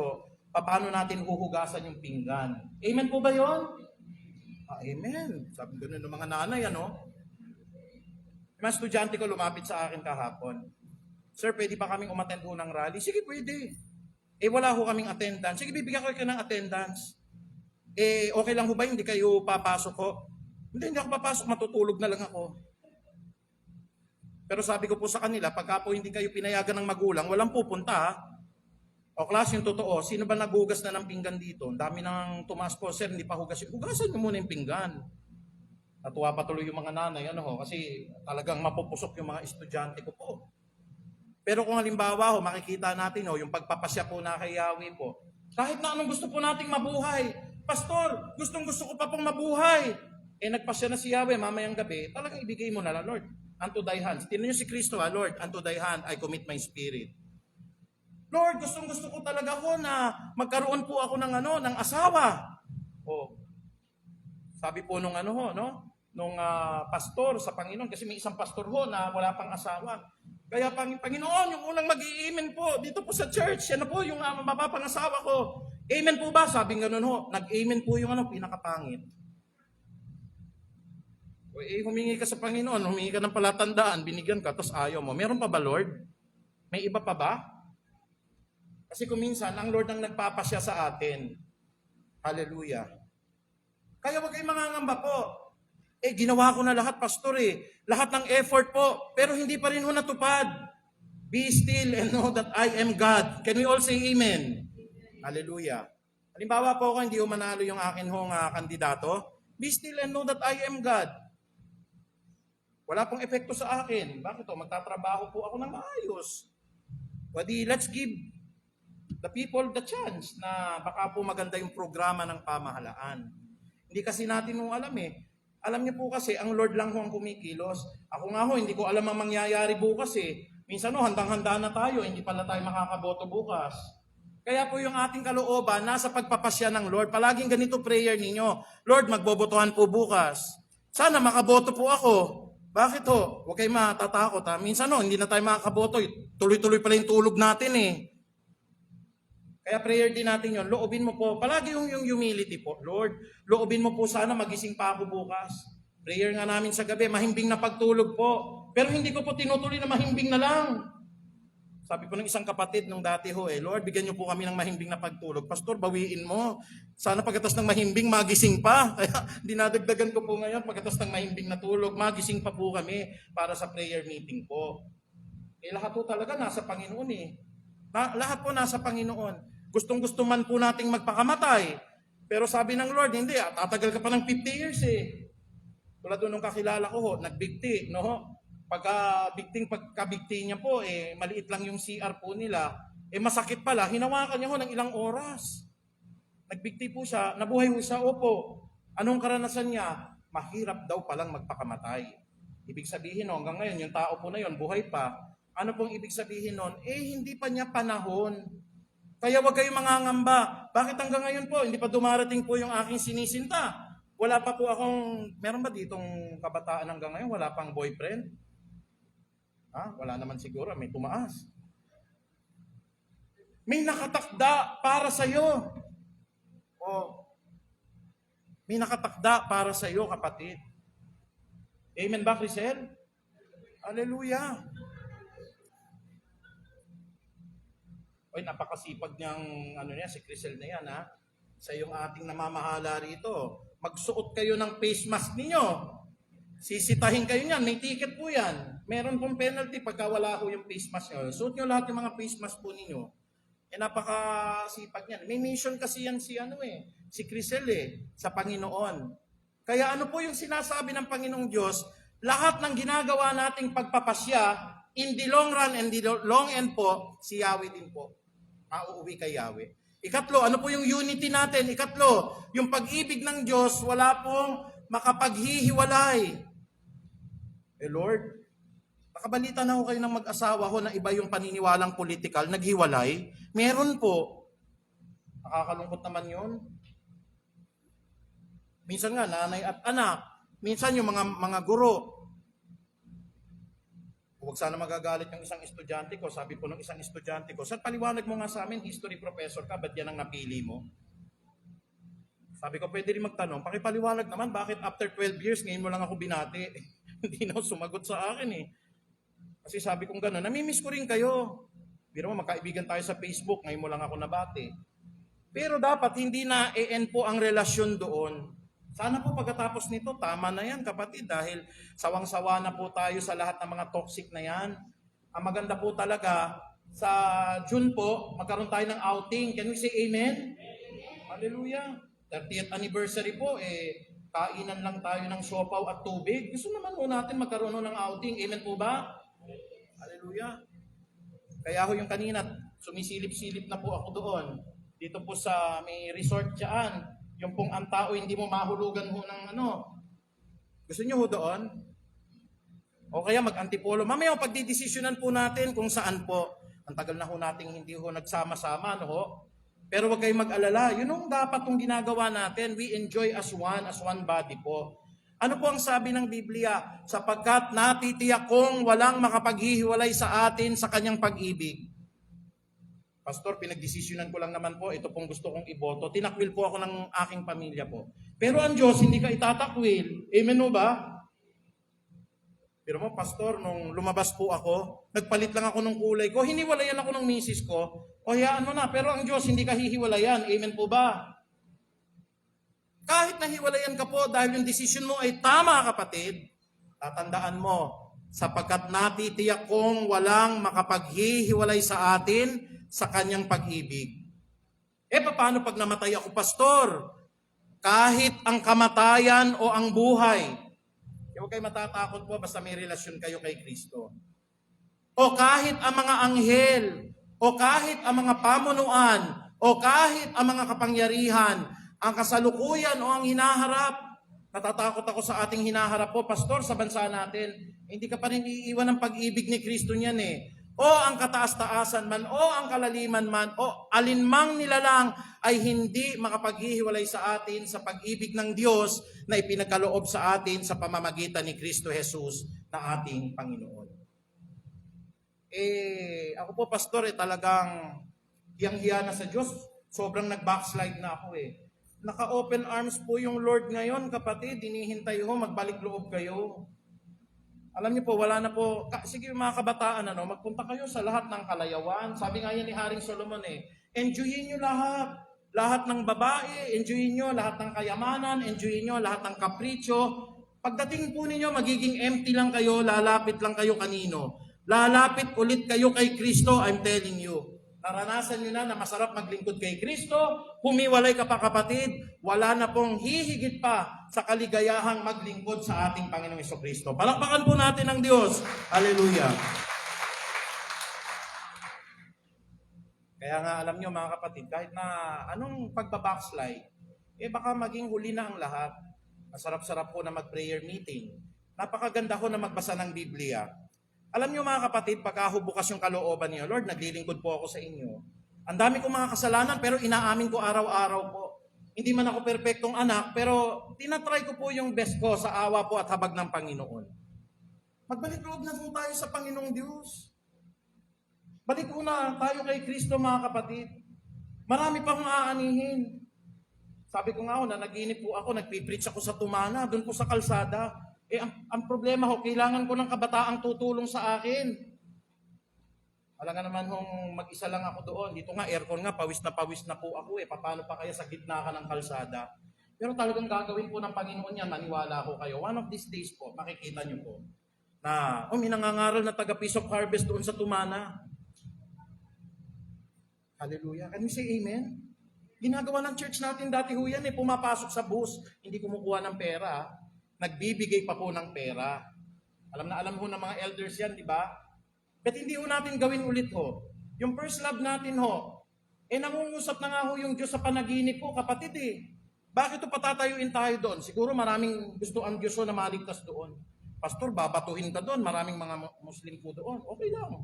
paano natin huhugasan yung pinggan. Amen po ba yun? Amen. Sabi gano'n ng mga nanay, Mga estudyante ko lumapit sa akin kahapon. Sir, pwede ba kaming umattend ng rally? Sige, pwede. Wala kaming attendance. Sige, bibigyan ko kayo ng attendance. Okay lang ba hindi kayo papasok Hindi ako papasok, matutulog na lang ako. Pero sabi ko po sa kanila, pagka po hindi kayo pinayagan ng magulang, walang pupunta. O class, yung totoo, sino ba nagugas na ng pinggan dito? Ang dami nang tumaas po, sir, hindi pa hugas. Hugasan nyo muna yung pinggan. Natuwa pa tuloy yung mga nanay, kasi talagang mapupusok yung mga estudyante ko po. Pero kung halimbawa, makikita natin, yung pagpapasya po na kay Yahweh po, kahit na anong gusto po nating mabuhay, Pastor, gustong gusto ko pa pong mabuhay. Nagpasya na si Yahweh mamayang gabi, talagang ibigay mo na lang, Lord. unto thy hands. Tingnan niyo si Kristo, Lord, unto thy hand I commit my spirit. Lord, gustong-gusto ko talaga ho na magkaroon po ako ng asawa. Oh. Sabi po nung nung pastor sa Panginoon, kasi may isang pastor ho na wala pang asawa. Kaya Panginoon, yung unang mag-i-amen po dito po sa church, yan na po yung mapapangasawa ko. Amen po ba? Sabi nga nun ho, nag-amen po yung pinakapangit. O humingi ka sa Panginoon, humingi ka ng palatandaan, binigyan ka, tapos ayaw mo. Meron pa ba, Lord? May iba pa ba? Kasi kung minsan, ang Lord ang nagpapasya sa atin. Hallelujah. Kaya wag kayong mangangamba po. Ginawa ko na lahat, pastor Lahat ng effort po, pero hindi pa rin ho natupad. Be still and know that I am God. Can we all say amen? Hallelujah. Halimbawa po ako, hindi ho manalo yung akin kandidato. Be still and know that I am God. Wala pong epekto sa akin. Bakit o? Magtatrabaho po ako ng maayos. Let's give the people the chance na baka po maganda yung programa ng pamahalaan. Hindi kasi natin alam Alam niyo po kasi, ang Lord lang ho ang kumikilos. Ako nga ho, hindi ko alam ang mangyayari bukas Minsan handang-handa na tayo, hindi pala tayo makakaboto bukas. Kaya po yung ating kalooban, nasa pagpapasya ng Lord. Palaging ganito prayer ninyo, Lord, magbobotohan po bukas. Sana makaboto po ako. Bakit ho? Huwag kayong matatakot Minsan hindi na tayo makakaboto. Tuloy-tuloy pala yung tulog natin Kaya prayer din natin yon. Loobin mo po. Palagi yung humility po. Lord, loobin mo po sana magising pa ako bukas. Prayer nga namin sa gabi, mahimbing na pagtulog po. Pero hindi ko po tinutuloy na mahimbing na lang. Sabi po ng isang kapatid nung dati Lord, bigyan niyo po kami ng mahimbing na pagtulog. Pastor, bawiin mo. Sana pagkatas ng mahimbing, magising pa. Kaya dinadagdagan ko po ngayon, pagkatas ng mahimbing na tulog, magising pa po kami para sa prayer meeting po. Lahat po talaga nasa Panginoon Lahat po nasa Panginoon. Gustong-gusto man po nating magpakamatay. Pero sabi ng Lord, hindi, tatagal ka pa ng 50 years Tulad doon nung kakilala ko nagbigti, pagkabigti niya po, maliit lang yung CR po nila, masakit pala, hinawakan niya ng ilang oras. Nagbigti po siya, nabuhay siya, opo. Anong karanasan niya? Mahirap daw palang magpakamatay. Ibig sabihin hanggang ngayon, yung tao po na yon buhay pa. Ano pong ibig sabihin nun? Hindi pa niya panahon. Kaya wag kayong mangangamba. Bakit hanggang ngayon po, hindi pa dumarating po yung aking sinisinta? Wala pa po meron ba ditong kabataan hanggang ngayon? Wala pang boyfriend? Wala naman siguro, may tumaas. May nakatakda para sa'yo. May nakatakda para sa'yo, kapatid. Amen ba, Crisel? Hallelujah. Napakasipag niyang si Crisel na yan Sa yung ating namamahala rito. Magsuot kayo ng face mask ninyo. Sisitahin kayo niyan, may ticket po yan. Meron pong penalty pagka wala ko yung face mask nyo. Suot nyo lahat yung mga face mask po ninyo. Napakasipag niyan. May mission kasi yan si Crisel sa Panginoon. Kaya ano po yung sinasabi ng Panginoong Diyos, lahat ng ginagawa nating pagpapasya, in the long run and the long end po, si Yahweh din po. Uuwi kay Yahweh. Ikatlo, ano po yung unity natin? Ikatlo, yung pag-ibig ng Diyos, wala pong makapaghihiwalay. Lord, nakabalita na kayo ng mag-asawa na iba yung paniniwalang politikal, naghiwalay. Meron po. Nakakalungkot naman yun. Minsan nga, nanay at anak. Minsan yung mga guro. Huwag sana magagalit yung isang estudyante ko. Sabi po ng isang estudyante ko, sir, paliwanag mo nga sa amin, history professor ka, ba't yan ang napili mo? Sabi ko, pwede rin magtanong, pakipaliwanag naman, bakit after 12 years, ngayon mo lang ako binati? Hindi na sumagot sa akin Kasi sabi kong gano'n, namimiss ko rin kayo. Biro mo, magkaibigan tayo sa Facebook, ngayon mo lang ako nabati. Pero dapat hindi na e-end po ang relasyon doon. Sana po pagkatapos nito, tama na yan kapatid dahil sawang-sawa na po tayo sa lahat ng mga toxic na yan. Ang maganda po talaga, sa June po, magkaroon tayo ng outing. Can we say amen? Hallelujah. 30th anniversary po, kainan lang tayo ng siopaw at tubig. Gusto naman po natin magkaroon ng outing. Amen po ba? Hallelujah. Kaya yung kanina, sumisilip-silip na po ako doon. Dito po sa may resort dyan. Yung pong ang tao, hindi mo mahulugan ng Gusto nyo doon? O kaya mag-antipolo. Mamaya pagdidesisyonan po natin kung saan po. Ang tagal na ho nating hindi ho nagsama-sama, no ho? Pero huwag kayong mag-alala. Yun ang dapat kong ginagawa natin. We enjoy as one body po. Ano po ang sabi ng Biblia? Sapagkat natitiyak kong walang makapaghihiwalay sa atin sa kanyang pag-ibig. Pastor, pinagdesisyonan ko lang naman po, ito pong gusto kong iboto. Tinakwil po ako ng aking pamilya po. Pero ang Diyos, hindi ka itatakwil. Amen o ba? Pero mo, Pastor, nung lumabas po ako, nagpalit lang ako ng kulay ko, hiniwalayan ako ng misis ko, o hayaan mo na, pero ang Diyos, hindi ka hihiwalayan. Amen po ba? Kahit nahiwalayan ka po dahil yung desisyon mo ay tama, kapatid, tatandaan mo, sapagkat natitiyak kong walang makapaghihiwalay sa atin sa kanyang pag-ibig. Paano pag namatay ako, Pastor? Kahit ang kamatayan o ang buhay, huwag kayo matatakot po basta may relasyon kayo kay Kristo. O kahit ang mga anghel, o kahit ang mga pamunuan, o kahit ang mga kapangyarihan, ang kasalukuyan o ang hinaharap. Natatakot ako sa ating hinaharap po, Pastor, sa bansa natin. Hindi ka pa rin iiwan ng pag-ibig ni Kristo niyan eh. O ang kataas-taasan man, o ang kalaliman man, o alinmang nilalang ay hindi makapaghihiwalay sa atin sa pag-ibig ng Diyos na ipinagkaloob sa atin sa pamamagitan ni Kristo Jesus na ating Panginoon. Ako po, Pastor, talagang hiyang-hiya na sa Diyos. Sobrang nag-backslide na ako eh. Naka-open arms po yung Lord ngayon, kapatid. Hinihintay ho, magbalik loob kayo. Alam niyo po, wala na po. Sige mga kabataan, magpunta kayo sa lahat ng kalayawan. Sabi nga yan ni Haring Solomon enjoyin niyo lahat. Lahat ng babae, enjoyin niyo lahat ng kayamanan, enjoyin niyo lahat ng kapritsyo. Pagdating po ninyo, magiging empty lang kayo, lalapit lang kayo kanino. Lalapit ulit kayo kay Kristo, I'm telling you. Naranasan nyo na masarap maglingkod kay Kristo, humiwalay ka pa kapatid, wala na pong hihigit pa sa kaligayahang maglingkod sa ating Panginoong Jesucristo. Palakpakan po natin ang Diyos. Hallelujah. Kaya nga alam nyo mga kapatid, kahit na anong pagbabackslide, baka maging huli na ang lahat. Masarap-sarap po na mag-prayer meeting. Napakaganda ko na magbasa ng Biblia. Alam niyo mga kapatid, pagka bukas yung kalooban niyo, Lord, naglilingkod po ako sa inyo. Ang dami kong mga kasalanan, pero inaamin ko araw-araw po. Hindi man ako perpektong anak, pero tinatry ko po yung best ko sa awa po at habag ng Panginoon. Magbalik loob na po tayo sa Panginoong Diyos. Balik na tayo kay Kristo mga kapatid. Marami pa akong aanihin. Sabi ko nga na naginip po ako, nagpipreach ako sa Tumana, doon po sa kalsada. Ang problema ho, kailangan ko ng kabataang tutulong sa akin. Alam nga naman mag-isa lang ako doon. Dito nga, aircon nga, pawis na po ako Paano pa kaya sa gitna ka ng kalsada? Pero talagang gagawin po ng Panginoon yan, maniwala ko kayo. One of these days po, makikita nyo po, na may nangangaral na taga Peace of Harvest doon sa Tumana. Hallelujah. Can you say amen? Ginagawa ng church natin dati ho yan pumapasok sa bus, hindi kumukuha ng pera. Nagbibigay pa po ng pera. Alam ho ng mga elders yan, di ba? But hindi ho natin gawin ulit ho. Yung first love natin ho, nangungusap na nga ho yung Diyos sa panaginip po, kapatid Bakit patatayuin tayo doon? Siguro maraming gusto ang Diyos na maligtas doon. Pastor, babatuhin ka doon. Maraming mga Muslim po doon. Okay lang.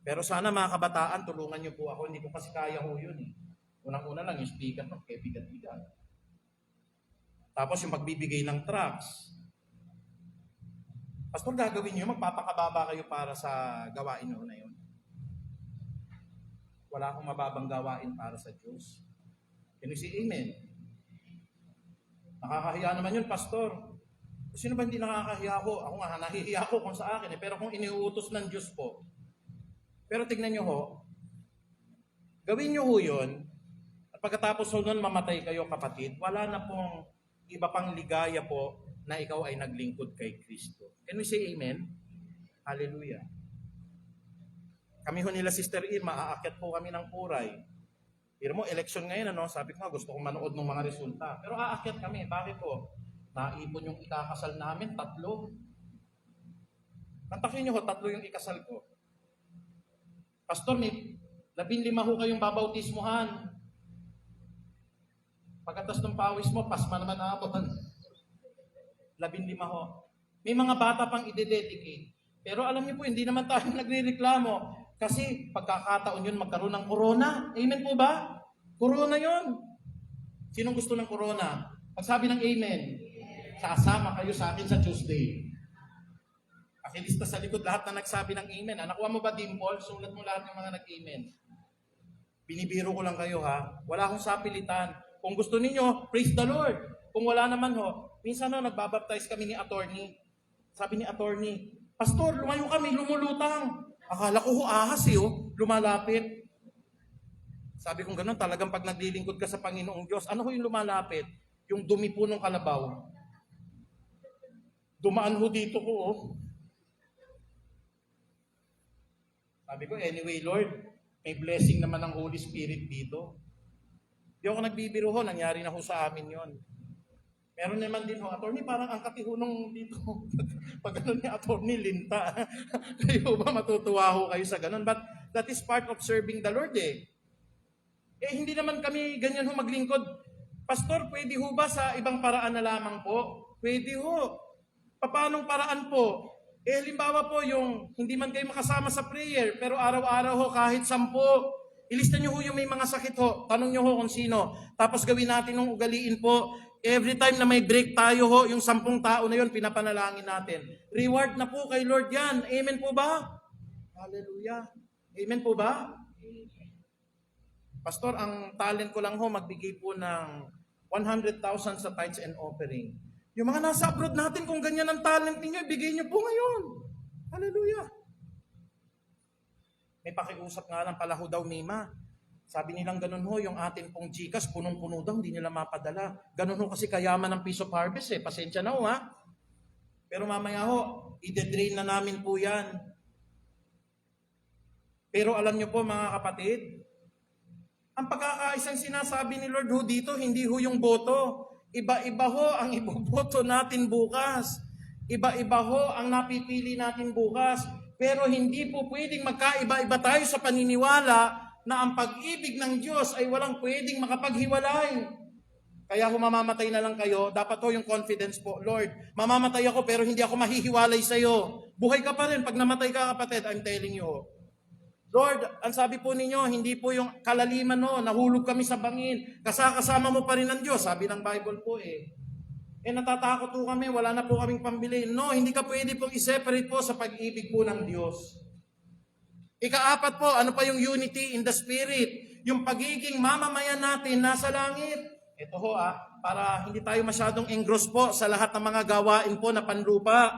Pero sana mga kabataan, tulungan niyo po ako. Hindi ko kasi kaya ho yun Unang-una lang yung speaker no, kaya bigat-bigat. Tapos yung pagbibigay ng tracts. Pastor, gagawin nyo, magpapakababa kayo para sa gawain nyo na yun. Wala akong mababang gawain para sa Diyos. Can you say amen? Nakakahiya naman yun, Pastor. Sino ba hindi nakakahiya ko? Ako nga, nahihiya ko kung sa akin Pero kung iniuutos ng Diyos po. Pero tignan nyo ho, gawin nyo ho yun, at pagkatapos ho nun mamatay kayo kapatid, wala na pong iba pang ligaya po na ikaw ay naglingkod kay Kristo. Can we say amen? Hallelujah. Kami ho nila Sister Irma, aakyat po kami ng Puray. Pero mo, election ngayon, sabi ko nga, gusto kong manood ng mga resulta. Pero aakyat kami. Bakit po? Naipon yung ikakasal namin, 3. Kantakin nyo ho, 3 yung ikasal ko. Pastor, may 15 ho kayong babautismuhan. Pagkatas ng pawis mo, pasma naman abon. 15 ho. May mga bata pang ide-dedicate. Pero alam niyo po, hindi naman tayo nagrereklamo. Kasi pagkakataon yun magkaroon ng corona. Amen po ba? Corona yun. Sinong gusto ng corona? Pagsabi ng amen, sasama kayo sa akin sa Tuesday. Pakilista sa likod lahat na nagsabi ng amen. Nakuha mo ba, Dimple? Sulat mo lahat ng mga nag-amen. Binibiro ko lang kayo ha. Wala akong sapilitan. Kung gusto ninyo, praise the Lord. Kung wala naman ho, minsan nagbabaptize kami ni attorney. Sabi ni attorney, Pastor, lumayo kami, lumulutang. Akala ko ho ahas lumalapit. Sabi kong ganun, talagang pag naglilingkod ka sa Panginoong Diyos, ano ho yung lumalapit? Yung dumi po ng kalabaw. Dumaan ho dito ko Sabi ko, anyway Lord, may blessing naman ng Holy Spirit dito. Di ako nagbibiro ho, nangyari na ho sa amin yon. Meron naman din ho, attorney, parang ang katihunong dito. Pag ganun ni attorney, linta. Kayo ba matutuwa ho kayo sa ganun? But that is part of serving the Lord hindi naman kami ganyan ho maglingkod. Pastor, pwede ho ba sa ibang paraan na lamang po? Pwede ho. Paanong paraan po? Halimbawa po yung hindi man kayo makasama sa prayer, pero araw-araw ho kahit 10, ilista nyo ho yung may mga sakit ho. Tanong nyo ho kung sino. Tapos gawin natin ng ugaliin po. Every time na may break tayo ho, yung 10 tao na yun, pinapanalangin natin. Reward na po kay Lord yan. Amen po ba? Hallelujah. Amen po ba? Pastor, ang talent ko lang ho, magbigay po ng 100,000 sa tithes and offering. Yung mga nasa abroad natin, kung ganyan ang talent ninyo, ibigay nyo po ngayon. Hallelujah. May pakiusap nga lang pala ho daw, Mima. Sabi nilang ganun ho, yung atin pong GCash, punong-puno daw, hindi nila mapadala. Ganun ho kasi kayaman ng Piece of Harvest Pasensya na ho ha. Pero mamaya ho, ide-drain na namin po yan. Pero alam nyo po mga kapatid, ang pagkakaisang sinasabi ni Lord ho dito, hindi ho yung boto. Iba-iba ho ang iboboto natin bukas. Iba-iba ho ang napipili natin bukas. Pero hindi po pwedeng magkaiba-iba tayo sa paniniwala na ang pag-ibig ng Diyos ay walang pwedeng makapaghiwalay. Kaya kung mamamatay na lang kayo, dapat ho yung confidence po, Lord, mamamatay ako pero hindi ako mahihiwalay sa iyo. Buhay ka pa rin pag namatay ka, kapatid, I'm telling you. Lord, ang sabi po ninyo, hindi po yung kalaliman nahulog kami sa bangin, kasama mo pa rin ang Diyos, sabi ng Bible po natatakot po kami, wala na po kaming pambili. No, hindi ka pwede pong i-separate po sa pag-ibig po ng Diyos. Ika-4 po, ano pa yung unity in the Spirit? Yung pagiging mamamayan natin nasa langit. Ito ho para hindi tayo masyadong engross po sa lahat ng mga gawain po na panlupa.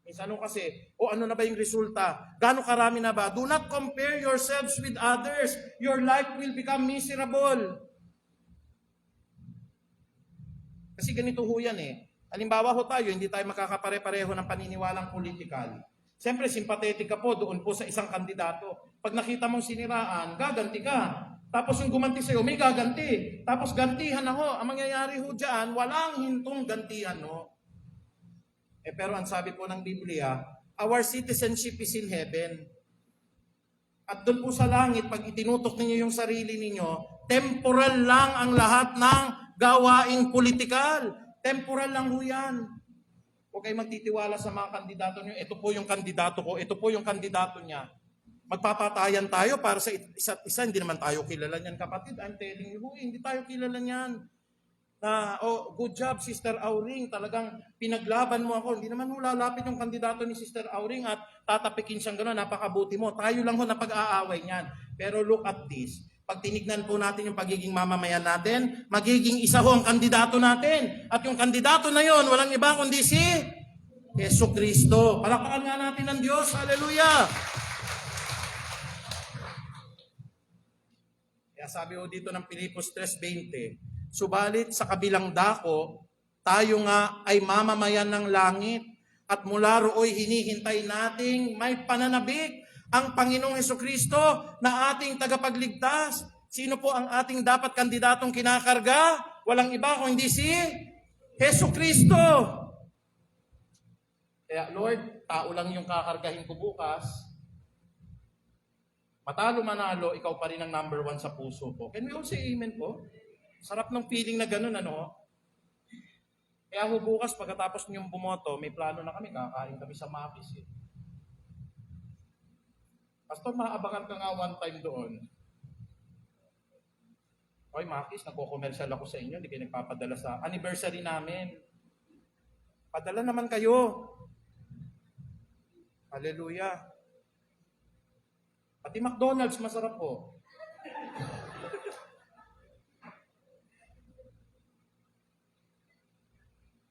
Minsan kasi, ano na ba yung resulta? Gaano karami na ba? Do not compare yourselves with others. Your life will become miserable. Kasi ganito ho yan Halimbawa ho tayo, hindi tayo makakapare-pareho ng paniniwalang politikal. Siyempre, simpatetik ka po doon po sa isang kandidato. Pag nakita mong siniraan, gaganti ka. Tapos yung gumanti sa'yo, may gaganti. Tapos gantihan na ho. Ang mangyayari ho dyan, walang hintong gantihan pero ang sabi po ng Biblia, our citizenship is in heaven. At doon po sa langit, pag itinutok ninyo yung sarili ninyo, temporal lang ang lahat ng gawaing politikal. Temporal lang ho yan. Huwag kayong magtitiwala sa mga kandidato nyo. Ito po yung kandidato ko, ito po yung kandidato niya. Magpapatayan tayo para sa isa't isa. Hindi naman tayo kilala niyan, kapatid. I'm telling you, hindi tayo kilala niyan. Good job, Sister Auring. Talagang pinaglaban mo ako. Hindi naman mo lalapit yung kandidato ni Sister Auring at tatapikin siyang gano'n. Napakabuti mo. Tayo lang ho na pag-aaway niyan. Pero look at this. Pag tinignan po natin yung pagiging mamamayan natin, magiging isa ho ang kandidato natin. At yung kandidato na yon, walang iba kundi si Yesu Cristo. Palakpakan nga natin ang Diyos. Hallelujah! Kaya sabi ho dito ng Pilipos 3:20, subalit sa kabilang dako, tayo nga ay mamamayan ng langit at mula rooy hinihintay nating may pananabik ang Panginoong Hesukristo na ating tagapagligtas. Sino po ang ating dapat kandidatong kinakarga? Walang iba kung hindi si Hesukristo. Kaya Lord, tao lang yung kakargahin ko bukas. Matalo manalo, ikaw pa rin ang number 1 sa puso ko. Can we all say amen po? Sarap ng feeling na ganun, Kaya ho bukas, pagkatapos niyong bumoto, may plano na kami, kakain kami sa Makis. Eh. Pastor, maabangan ka nga one time doon. Oy, Makis, nagko-commercial ako sa inyo, hindi kayo nagpapadala sa anniversary namin. Padala naman kayo. Hallelujah. Pati McDonald's, masarap po.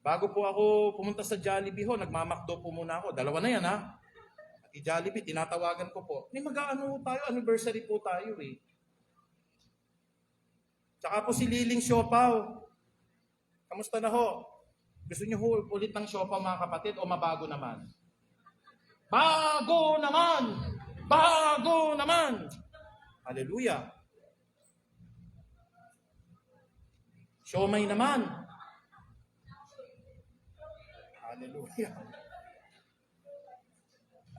Bago po ako pumunta sa Jollibee ho, nagmamakdo po muna ako. Dalawa na yan ha. Pati Jollibee, tinatawagan ko po. Mag-ano tayo, anniversary po tayo eh. Tsaka po si Liling Siopaw. Kamusta na ho? Gusto niyo ho ulit ng siopaw mga kapatid o mabago naman? Bago naman! Bago naman! Hallelujah! Siomay naman! Hallelujah.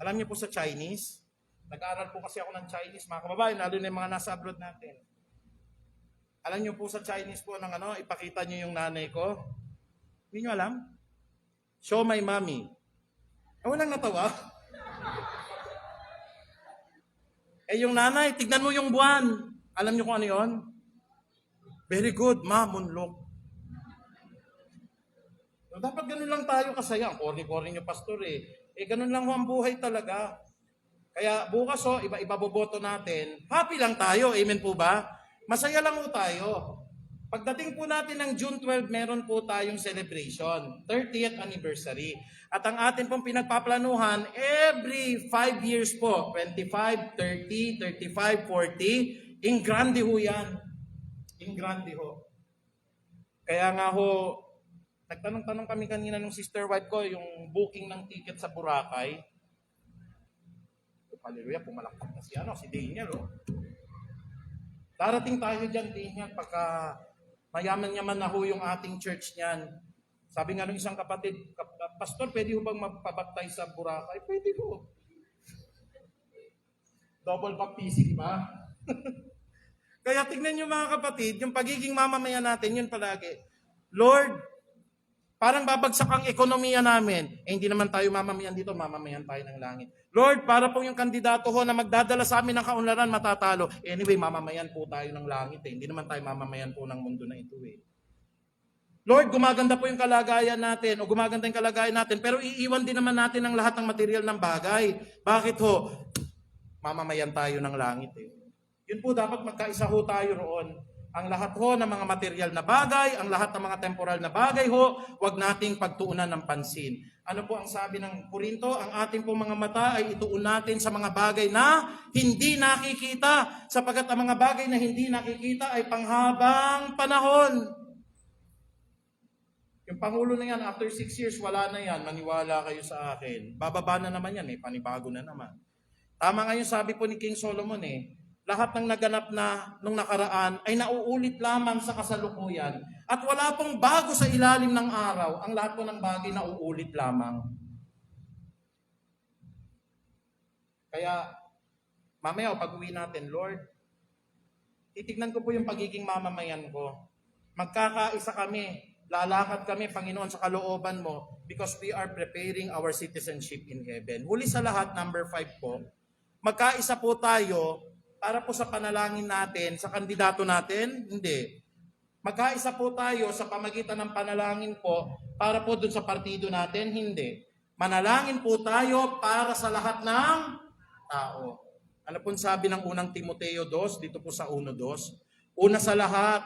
Alam niyo po sa Chinese, nag-aaral po kasi ako ng Chinese, mga kababayan, lalo na yung mga nasa abroad natin. Alam niyo po sa Chinese po ng ipakita niyo yung nanay ko. Hindi niyo alam? Show my mommy. Walang natawa. Yung nanay, tignan mo yung buwan. Alam niyo kung ano yun? Very good, ma, moonlock. Dapat ganun lang tayo kasaya. Ang corny-corny nyo, pastor eh. Ganun lang ho ang buhay talaga. Kaya bukas iba-iba boboto natin. Happy lang tayo. Amen po ba? Masaya lang ho tayo. Pagdating po natin ng June 12, meron po tayong celebration. 30th anniversary. At ang atin pong pinagpaplanuhan, every 5 years po, 25, 30, 35, 40, in grande ho yan. In grande ho. Kaya nga ho, nagtanong-tanong kami kanina ng sister wife ko, yung booking ng ticket sa Boracay. Hallelujah, pumalakpak na si Daniel. Darating tayo dyan, Daniel, pagka mayaman-yaman na ho yung ating church niyan. Sabi nga ng isang kapatid, Pastor, pwede ho bang magpabaptize sa Boracay? Pwede ho. Double baptism ba? Kaya tignan nyo mga kapatid, yung pagiging mamamayan natin, yun palagi. Lord, parang babagsak ang ekonomiya namin. Hindi naman tayo mamamayan dito, mamamayan tayo ng langit. Lord, para po yung kandidato ho na magdadala sa amin ng kaunlaran, matatalo. Anyway, mamamayan po tayo ng langit. Hindi naman tayo mamamayan po ng mundo na ito eh. Lord, gumaganda po yung kalagayan natin o gumaganda yung kalagayan natin, pero iiwan din naman natin ang lahat ng material ng bagay. Bakit ho? Mamamayan tayo ng langit eh. Yun po, dapat magkaisa ho tayo roon. Ang lahat ho ng mga material na bagay, ang lahat ng mga temporal na bagay ho, huwag nating pagtuunan ng pansin. Ano po ang sabi ng Korinto? Ang ating po mga mata ay ituon natin sa mga bagay na hindi nakikita, sapagkat ang mga bagay na hindi nakikita ay panghabang panahon. Yung Pangulo na yan, after 6 years, wala na yan, maniwala kayo sa akin. Bababa na naman yan, panibago na naman. Tama nga yung sabi po ni King Solomon lahat ng naganap na nung nakaraan ay nauulit lamang sa kasalukuyan. At wala pong bago sa ilalim ng araw. Ang lahat po ng bagay nauulit lamang. Kaya, mamaya pag-uwi natin, Lord, titignan ko po yung pagiging mamamayan ko. Magkakaisa kami. Lalakad kami, Panginoon, sa kalooban mo because we are preparing our citizenship in heaven. Huli sa lahat, number 5 po, magkaisa po tayo para po sa panalangin natin, sa kandidato natin? Hindi. Magkaisa po tayo sa pamagitan ng panalangin po para po dun sa partido natin? Hindi. Manalangin po tayo para sa lahat ng tao. Ano po sabi ng unang Timoteo 2, dito po sa 1:2? Una sa lahat,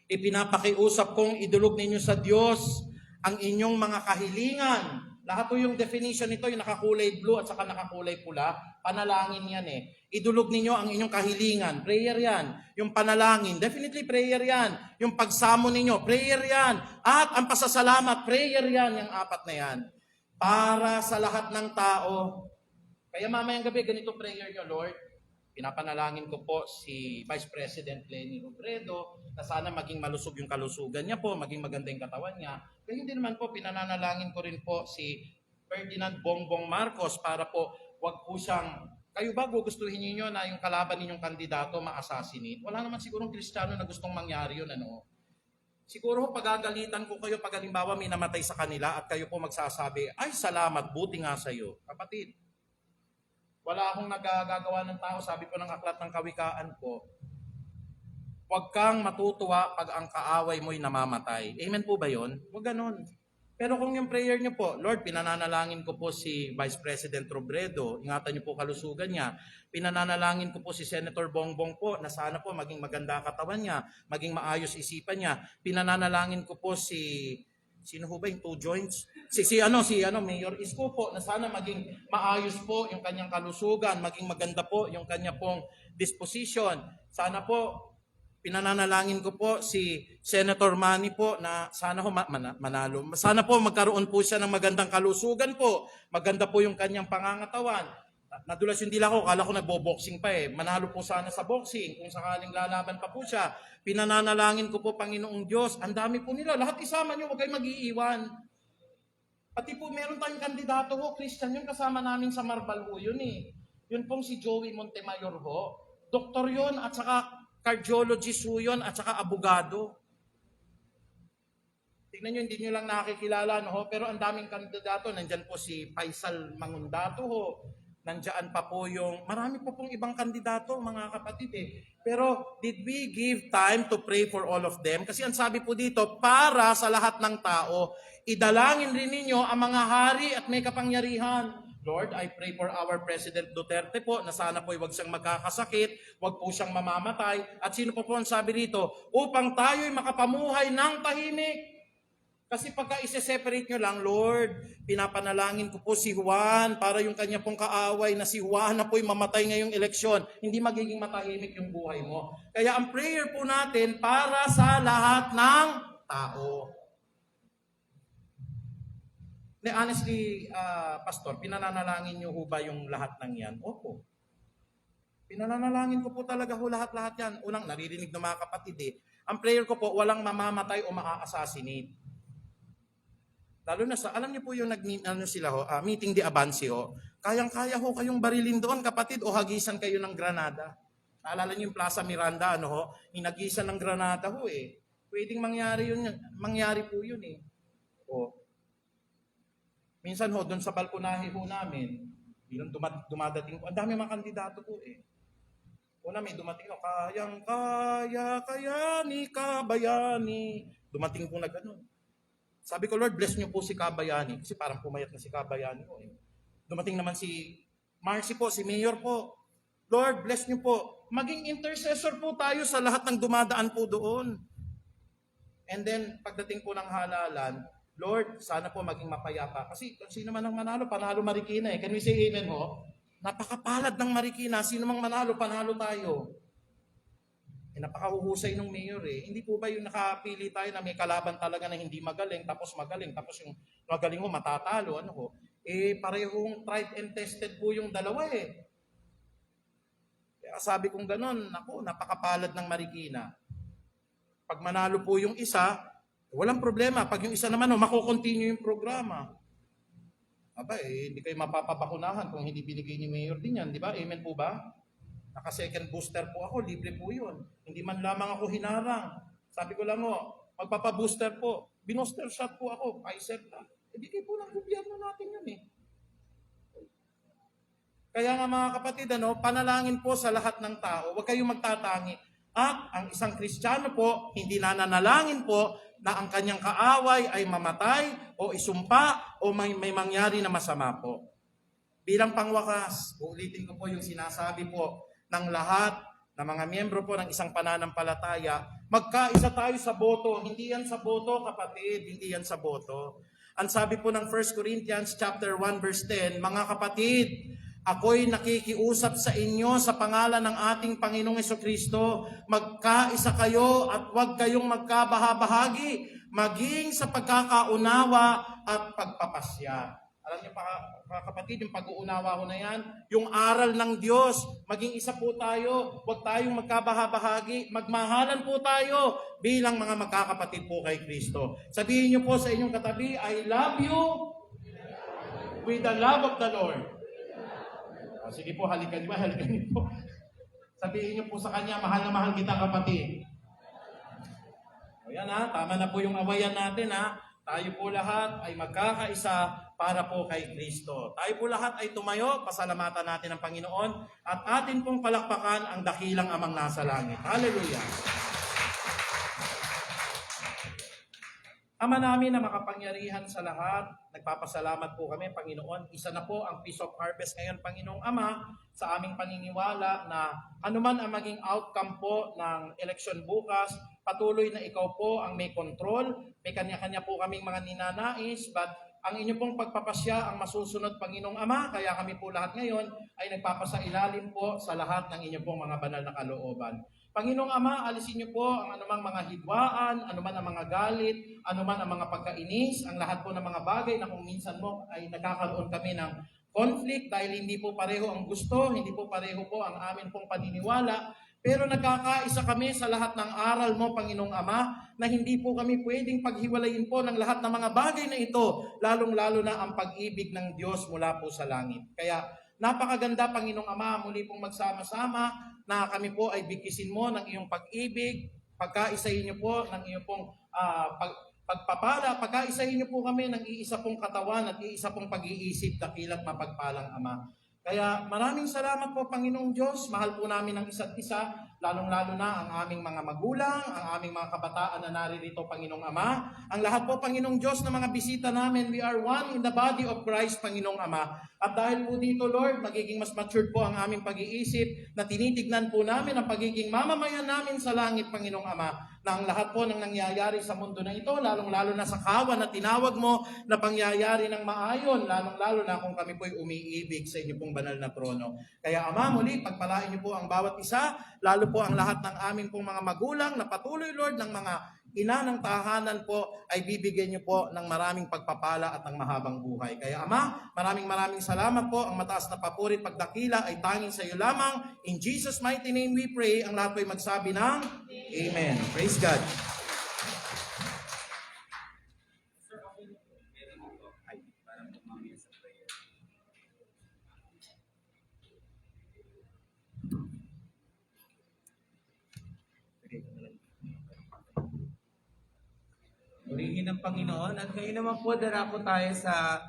ipinapakiusap kong idulog ninyo sa Diyos ang inyong mga kahilingan. Lahat po yung definition nito, yung nakakulay blue at saka nakakulay pula, panalangin yan Idulog ninyo ang inyong kahilingan, prayer yan. Yung panalangin, definitely prayer yan. Yung pagsamo ninyo, prayer yan. At ang pasasalamat, prayer yan, yung 4 na yan. Para sa lahat ng tao. Kaya mamayang gabi, ganito prayer nyo, Lord. Pinapanalangin ko po si Vice President Leni Robredo na sana maging malusog yung kalusugan niya po, maging maganda yung katawan niya. Kaya hindi naman po, pinananalangin ko rin po si Ferdinand Bongbong Marcos para po wag po siyang, kayo ba gugustuhin niyo na yung kalaban ninyong kandidato ma-assassinate? Wala naman sigurong Kristiyano na gustong mangyari yun, Siguro pagagalitan ko kayo pag halimbawa may namatay sa kanila at kayo po magsasabi, ay salamat, buti nga sa iyo. Kapatid, wala akong nagagawa ng tao, sabi po ng aklat ng kawikaan ko, huwag kang matutuwa pag ang kaaway mo'y namamatay. Amen po ba yun? Huwag ganon. Pero kung yung prayer niyo po, Lord, pinananalangin ko po si Vice President Robredo, ingatan niyo po kalusugan niya. Pinananalangin ko po si Senator Bongbong po, na sana po maging maganda katawan niya, maging maayos isipan niya. Pinananalangin ko po sino ho ba yung two joints? Si Mayor Isko po, na sana maging maayos po yung kanyang kalusugan, maging maganda po yung kanya pong disposition. Sana po, pinananalangin ko po si Senator Manny po na sana ho manalo. Sana po magkaroon po siya ng magandang kalusugan po. Maganda po yung kanyang pangangatawan. Nadulas yung dila ko, kala ko nagbo-boxing pa eh. Manalo po sana sa boxing kung sakaling lalaban pa po siya. Pinananalangin ko po, Panginoong Diyos, ang dami po nila. Lahat isama nyo, huwag kayong mag-iiwan. Pati po meron tayong kandidato ho, Christian, yun kasama namin sa Marbal ho yun eh. Yun pong si Joey Montemayor ho. Doktor yun at saka cardiologist ho yun at saka abogado. Tignan nyo, hindi nyo lang nakikilala, no? Pero ang daming kandidato. Nandyan po si Faisal Mangundato ho. Nandyan pa po yung, marami po pong ibang kandidato, mga kapatid eh. Pero did we give time to pray for all of them? Kasi ang sabi po dito, para sa lahat ng tao, idalangin rin ninyo ang mga hari at may kapangyarihan. Lord, I pray for our President Duterte po na sana po huwag siyang magkakasakit, huwag po siyang mamamatay. At sino po ang sabi rito? Upang tayo'y makapamuhay ng tahimik. Kasi pagka isi-separate nyo lang, Lord, pinapanalangin ko po si Juan para yung kanya pong kaaway na si Juan na po'y mamatay ngayong eleksyon. Hindi magiging matahimik yung buhay mo. Kaya ang prayer po natin para sa lahat ng tao. Honestly, Pastor, pinananalangin niyo ho ba yung lahat ng yan? Opo. Pinananalangin ko po talaga ho lahat-lahat yan. Unang naririnig ng mga kapatid eh. Ang prayer ko po, walang mamamatay o maa-assassinate. Lalo na sa, alam niyo po yung meeting di Abansi ho. Kayang-kaya ho kayong barilin doon kapatid o hagisan kayo ng granada. Naalala niyo yung Plaza Miranda, hinagisan ng granada ho eh. Pwedeng mangyari po yun eh. O, minsan ho, doon sa balkonahe ho namin, bilang dumadating po, ang dami mga kandidato po eh. Una may dumating ho, kaya ni Kabayani. Dumating po na gano'n. Sabi ko, Lord, bless niyo po si Kabayani. Kasi parang pumayat na si Kabayani ho eh. Dumating naman si Marcy po, si Mayor po. Lord, bless niyo po. Maging intercessor po tayo sa lahat ng dumadaan po doon. And then, pagdating po ng halalan, Lord, sana po maging mapayapa. Kasi kung sino man ang manalo, panalo Marikina eh. Can we say amen ho? Napakapalad ng Marikina. Sino mang manalo, panalo tayo. Eh, napakahuhusay ng mayor eh. Hindi po ba yung nakapili tayo na may kalaban talaga na hindi magaling, tapos yung magaling mo matatalo, ano ho? Eh, parehong tried and tested po yung dalawa eh. Kaya sabi kong ganun, naku, napakapalad ng Marikina. Pag manalo po yung isa, walang problema. Pag yung isa naman, makukontinue yung programa. Aba hindi kayo mapapabakunahan kung hindi binigay ni Mayor din yan, di ba? Amen po ba? Naka-second booster po ako, libre po yun. Hindi man lamang ako hinarang. Sabi ko lang magpapa-booster po. Binoster shot po ako, Pfizer na. Ibigay po ng gobyerno natin yun eh. Kaya nga mga kapatid, panalangin po sa lahat ng tao. Huwag kayong magtatangi. At ang isang Kristiyano po, hindi nananalangin po na ang kanyang kaaway ay mamatay o isumpa o may mangyari na masama po. Bilang pangwakas, uulitin ko po yung sinasabi po ng lahat na mga miyembro po ng isang pananampalataya, magkaisa tayo sa boto. Hindi yan sa boto, kapatid. Hindi yan sa boto. Ang sabi po ng 1 Corinthians chapter 1 verse 10, mga kapatid, ako'y nakikiusap sa inyo sa pangalan ng ating Panginoong Jesucristo, magkaisa kayo at huwag kayong magkabahabahagi, maging sa pagkakaunawa at pagpapasya. Alam niyo pa kapatid, yung pag-uunawa ko na yan, yung aral ng Diyos, maging isa po tayo, huwag tayong magkabahabahagi, magmahalan po tayo bilang mga magkakapatid po kay Kristo. Sabihin niyo po sa inyong katabi, I love you with the love of the Lord. Sige po, halikan niyo po. Sabihin niyo po sa kanya, mahal na mahal kita kapatid. Ayan ha, tama na po yung awayan natin ha. Tayo po lahat ay magkakaisa para po kay Kristo. Tayo po lahat ay tumayo, pasalamatan natin ang Panginoon at atin pong palakpakan ang dakilang Amang nasa langit. Hallelujah! Ama namin na makapangyarihan sa lahat, nagpapasalamat po kami, Panginoon. Isa na po ang Feast of Harvest ngayon, Panginoong Ama, sa aming paniniwala na anuman ang maging outcome po ng eleksyon bukas, patuloy na ikaw po ang may control. May kanya-kanya po kaming mga ninanais, but ang inyo pong pagpapasya ang masusunod, Panginoong Ama. Kaya kami po lahat ngayon ay nagpapasailalim po sa lahat ng inyo pong mga banal na kalooban. Panginoong Ama, alisin niyo po ang anumang mga hidwaan, anuman ang mga galit, anuman ang mga pagkainis, ang lahat po ng mga bagay na kung minsan mo ay nagkakaroon kami ng conflict dahil hindi po pareho ang gusto, hindi po pareho po ang amin pong paniniwala, pero nagkakaisa kami sa lahat ng aral mo, Panginoong Ama, na hindi po kami pwedeng paghiwalayin po ng lahat ng mga bagay na ito, lalong-lalo na ang pag-ibig ng Diyos mula po sa langit. Kaya napakaganda, Panginoong Ama, muli pong magsama-sama na kami po ay bigkisin mo ng iyong pag-ibig, pagkaisahin niyo po ng iyong pong pagpapala, pagkaisahin niyo po kami ng iisa pong katawan at iisa pong pag-iisip, dakilat mapagpalang Ama. Kaya maraming salamat po, Panginoong Diyos. Mahal po namin ang isa't isa, lalong-lalo na ang aming mga magulang, ang aming mga kabataan na naririto, Panginoong Ama. Ang lahat po, Panginoong Diyos, na mga bisita namin, we are one in the body of Christ, Panginoong Ama. At dahil po dito, Lord, magiging mas matured po ang aming pag-iisip, na tinitignan po namin ang pagiging mamamayan namin sa langit, Panginoong Ama, na ang lahat po ng nangyayari sa mundo na ito, lalong-lalo na sa kawan na tinawag mo na pangyayari ng maayon, lalong-lalo na kung kami po'y umiibig sa inyo pong banal na trono. Kaya Ama, muli, pagpalain niyo po ang bawat isa, lalo po ang lahat ng amin pong mga magulang na patuloy, Lord, ng mga ina ng tahanan po ay bibigyan niyo po ng maraming pagpapala at ng mahabang buhay. Kaya Ama, maraming salamat po. Ang mataas na papuri at pagdakila ay tanging sa iyo lamang. In Jesus' mighty name we pray. Ang lahat po ay magsabi ng Amen. Praise God. Purihin ng Panginoon at ngayon naman po darako tayo sa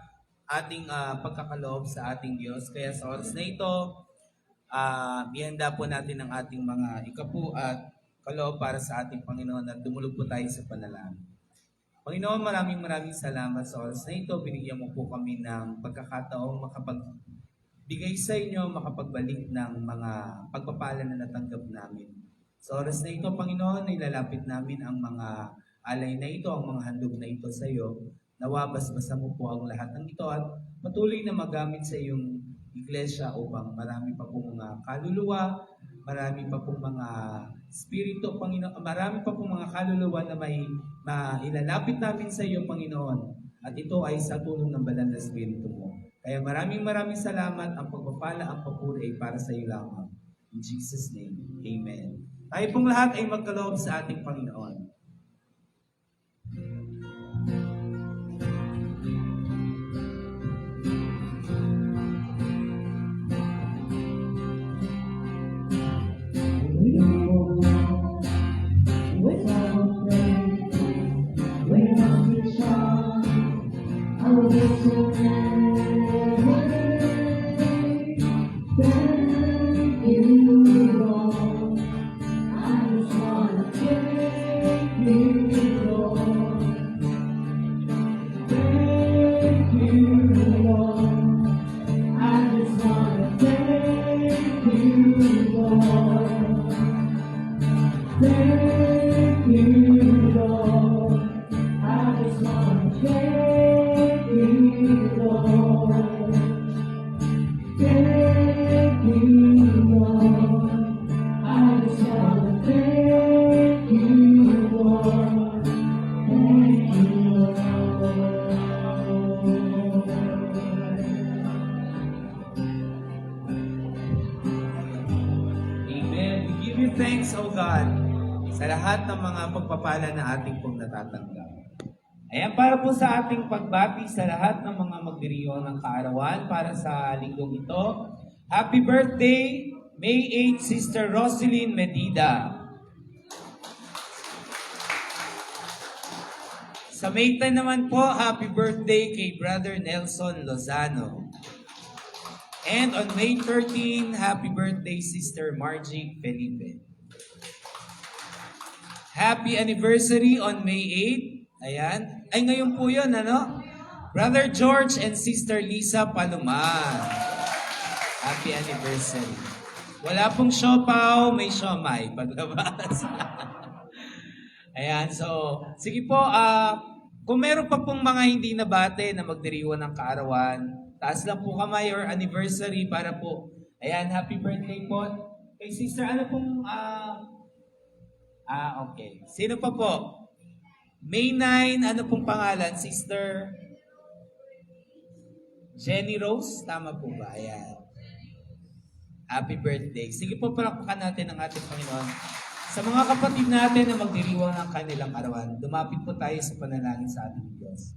ating pagkakaloob sa ating Diyos. Kaya sa oras na ito, ihanda po natin ang ating mga ikapu at kaloob para sa ating Panginoon at dumulog po tayo sa panalangin. Panginoon, maraming salamat sa oras na ito. Binigyan mo po kami ng pagkakataong makapagbigay sa inyo, makapagbalik ng mga pagpapala na natanggap namin. Sa oras na ito, Panginoon, ilalapit namin ang mga alay na ito, ang mga handog na ito sa iyo. Nawabas-basa mo po ang lahat ng ito at patuloy na magamit sa iyong iglesia upang marami pa pong mga kaluluwa, marami pa pong mga spirito, Panginoon, marami pa pong mga kaluluwa na may ilalapit namin sa iyo, Panginoon. At ito ay sa tulong ng banal na spirito mo. Kaya maraming salamat. Ang pagpapala, ang papuri ay para sa iyo lamang. In Jesus' name, Amen. Tayo pong lahat ay magkaloob sa ating Panginoon. Thanks, O God, sa lahat ng mga pagpapala na ating pong natatanggap. Ayan, para po sa ating pagbati sa lahat ng mga magdiriyo ng kaarawan para sa linggong ito. Happy birthday, May 8, Sister Roselyn Medida. Sa May 10 naman po, happy birthday kay Brother Nelson Lozano. And on May 13, happy birthday Sister Margie Felipe. Happy anniversary on May 8. Ayan. Ay, ngayon po yun, ano? Brother George and Sister Lisa Paluman. Happy anniversary. Wala pong siopaw, may siomay. Paglabas. Ayan, so, sige po, kung meron pa pong mga hindi nabate na magdiriwan ng kaarawan, taas lang po kamay or anniversary para po, ayan, happy birthday po. Kay sister, ano pong, okay. Sino pa po? May 9, ano pong pangalan? Sister Jenny Rose? Tama po ba? Ayan. Happy birthday. Sige po, palakpakan natin ang ating Panginoon. Sa mga kapatid natin na magdiriwang ng kanilang arawan, dumapit po tayo sa panalangin sa ating Diyos.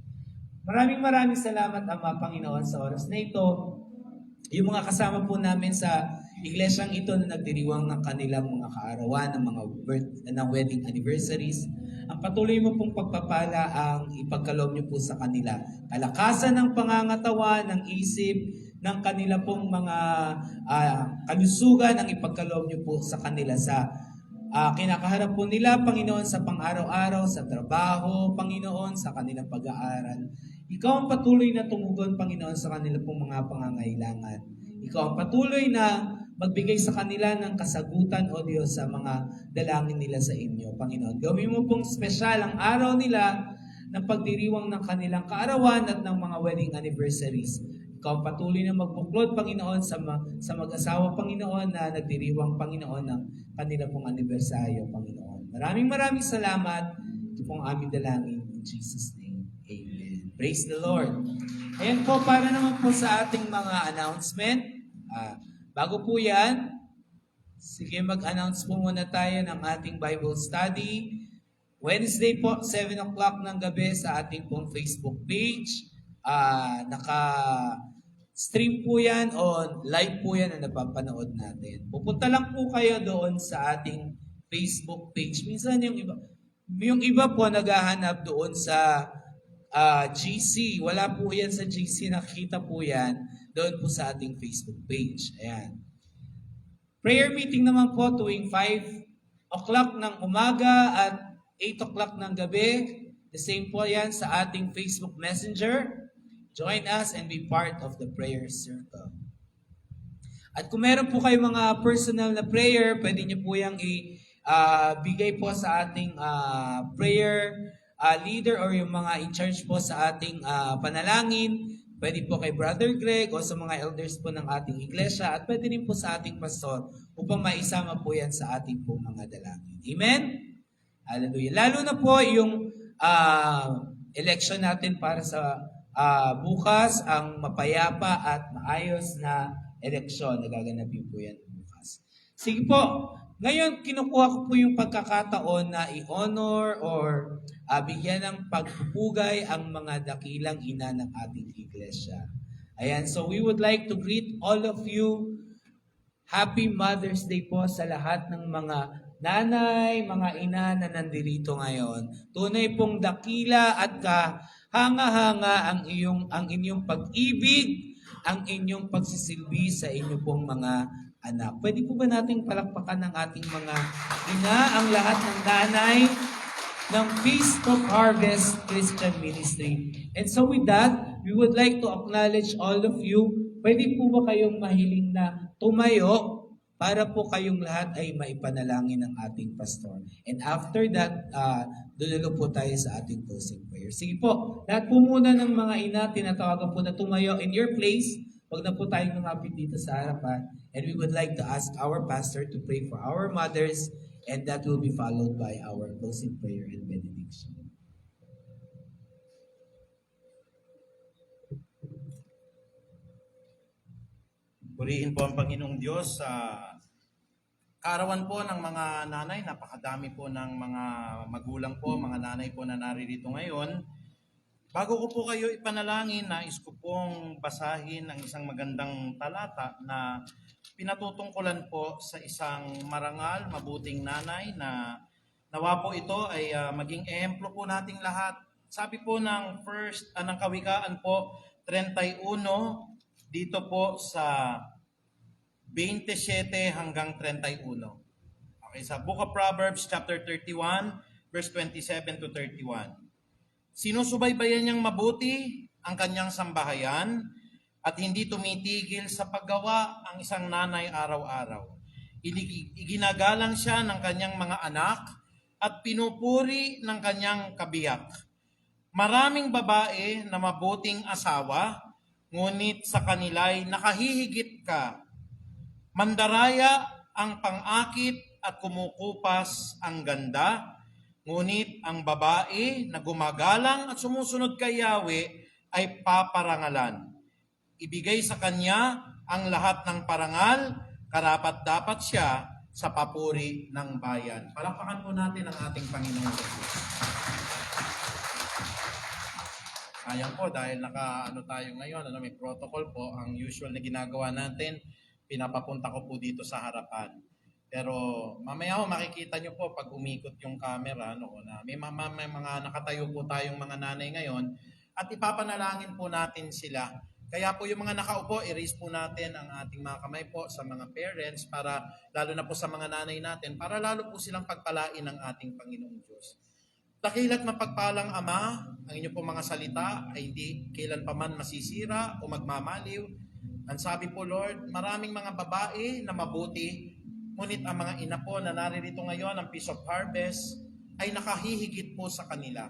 Maraming salamat, Ama, Panginoon, sa oras na ito. Yung mga kasama po namin sa iglesyang ito na nagdiriwang ng kanilang mga kaarawan, ng wedding anniversaries, ang patuloy mo pong pagpapala ang ipagkaloob niyo po sa kanila. Kalakasan ng pangangatawan, ng isip, ng kanila pong mga kalusugan, ang ipagkaloob niyo po sa kanila sa kinakaharap po nila, Panginoon, sa pang-araw-araw, sa trabaho, Panginoon, sa kanilang pag-aaral. Ikaw ang patuloy na tumugon, Panginoon, sa kanilang pong mga pangangailangan. Ikaw ang patuloy na magbigay sa kanila ng kasagutan, O Diyos, sa mga dalangin nila sa inyo, Panginoon. Gawin mo pong espesyal ang araw nila ng pagdiriwang ng kanilang kaarawan at ng mga wedding anniversaries. Ikaw patuloy na magbuklod, Panginoon, sa mag-asawa, Panginoon, na nagdiriwang, Panginoon, ng kanila pong anibersaryo, Panginoon. Maraming salamat. Ito pong aming dalangin in Jesus' name. Amen. Praise the Lord. Ayan po, para naman po sa ating mga announcement. Bago po yan, sige, mag-announce po muna tayo ng ating Bible study. Wednesday po, 7 o'clock ng gabi sa ating pong Facebook page. Naka-stream po yan o live po yan na napapanood natin. Pupunta lang po kayo doon sa ating Facebook page. Minsan yung iba po naghahanap doon sa GC. Wala po yan sa GC. Nakikita po yan doon po sa ating Facebook page. Ayan. Prayer meeting naman po tuwing 5 o'clock ng umaga at 8 o'clock ng gabi. The same po yan sa ating Facebook Messenger. Join us and be part of the prayer circle. At kung meron po kayong mga personal na prayer, pwede niyo po yung bigay po sa ating prayer leader or yung mga in charge po sa ating panalangin. Pwede po kay Brother Greg o sa mga elders po ng ating iglesia at pwede rin po sa ating pastor upang maisama po yan sa ating po mga dalangin. Amen? Hallelujah. Lalo na po yung election natin para sa bukas, ang mapayapa at maayos na eleksyon. Nagaganapin po yan bukas. Sige po, ngayon kinukuha ko po yung pagkakataon na i-honor or bigyan ng pagpupugay ang mga dakilang ina ng ating iglesia. Ayan, so we would like to greet all of you. Happy Mother's Day po sa lahat ng mga nanay, mga ina na nandirito ngayon. Tunay pong dakila at kahanga-hanga ang inyong pag-ibig, ang inyong pagsisilbi sa inyong pong mga anak. Pwede po ba nating palakpakan ng ating mga ina, ang lahat ng nanay ng Feast of Harvest Christian Ministry. And so with that, we would like to acknowledge all of you. Pwede po ba kayong mahiling na tumayo para po kayong lahat ay maipanalangin ng ating pastor. And after that, dululo po tayo sa ating closing prayer. Sige po, lahat po muna ng mga ina, tinatawagan po na tumayo in your place. Huwag na po tayong lumapit dito sa harapan. And we would like to ask our pastor to pray for our mothers, and that will be followed by our closing prayer and benediction. Purihin po ang Panginoong Diyos sa kaarawan po ng mga nanay. Napakadami po ng mga magulang po, mga nanay po na naririto ngayon. Bago ko po kayo ipanalangin, nais ko pong basahin ang isang magandang talata na pinatutungkulan po sa isang marangal, mabuting nanay na nawa po ito ay maging ehemplo po nating lahat Sabi po ng ng Kawikaan po 31 dito po sa 27 hanggang 31. Okay, sa Book of Proverbs chapter 31 verse 27 to 31. Sinusubaybayan niyang mabuti ang kanyang sambahayan at hindi tumitigil sa paggawa ang isang nanay araw-araw. Iginagalang siya ng kanyang mga anak at pinupuri ng kanyang kabiyak. Maraming babae na mabuting asawa, ngunit sa kanila'y nakahihigit ka. Mandaraya ang pang-akit at kumukupas ang ganda, ngunit ang babae na gumagalang at sumusunod kay Yahweh ay paparangalan. Ibigay sa kanya ang lahat ng parangal, karapat-dapat siya sa papuri ng bayan. Palakpakan po natin ang ating Panginoon Jesus. Ayan po, dahil tayo ngayon, may protocol po, ang usual na ginagawa natin, pinapapunta ko po dito sa harapan. Pero mamaya ho, makikita nyo po pag umikot yung camera, na may mga nakatayo po tayong mga nanay ngayon, at ipapanalangin po natin sila. Kaya po yung mga nakaupo, i-raise po natin ang ating mga kamay po sa mga parents, para lalo na po sa mga nanay natin, para lalo po silang pagpalain ng ating Panginoong Diyos. Dakila't mapagpalang Ama, ang inyo po mga salita ay hindi kailan pa man masisira o magmamaliw. Ang sabi po, Lord, maraming mga babae na mabuti, ngunit ang mga ina po na naririto ngayon, ang Feast of Harvest, ay nakahihigit po sa kanila.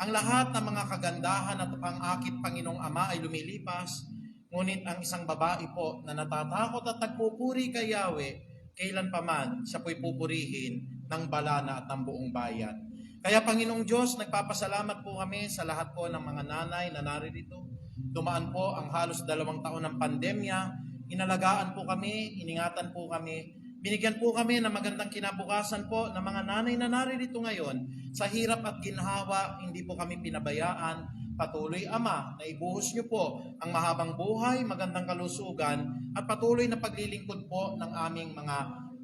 Ang lahat ng mga kagandahan at pang-akit, Panginoong Ama, ay lumilipas, ngunit ang isang babae po na natatakot at nagpupuri kay Yahweh, kailan pa man siya po'y pupurihin ng balana at ng buong bayan. Kaya Panginoong Diyos, nagpapasalamat po kami sa lahat po ng mga nanay na naririto. Dumaan po ang halos 2 taon ng pandemya, inalagaan po kami, iningatan po kami, binigyan po kami ng magandang kinabukasan po ng mga nanay na naririto ngayon. Sa hirap at ginhawa, hindi po kami pinabayaan. Patuloy, Ama, na ibuhos niyo po ang mahabang buhay, magandang kalusugan, at patuloy na paglilingkod po ng aming mga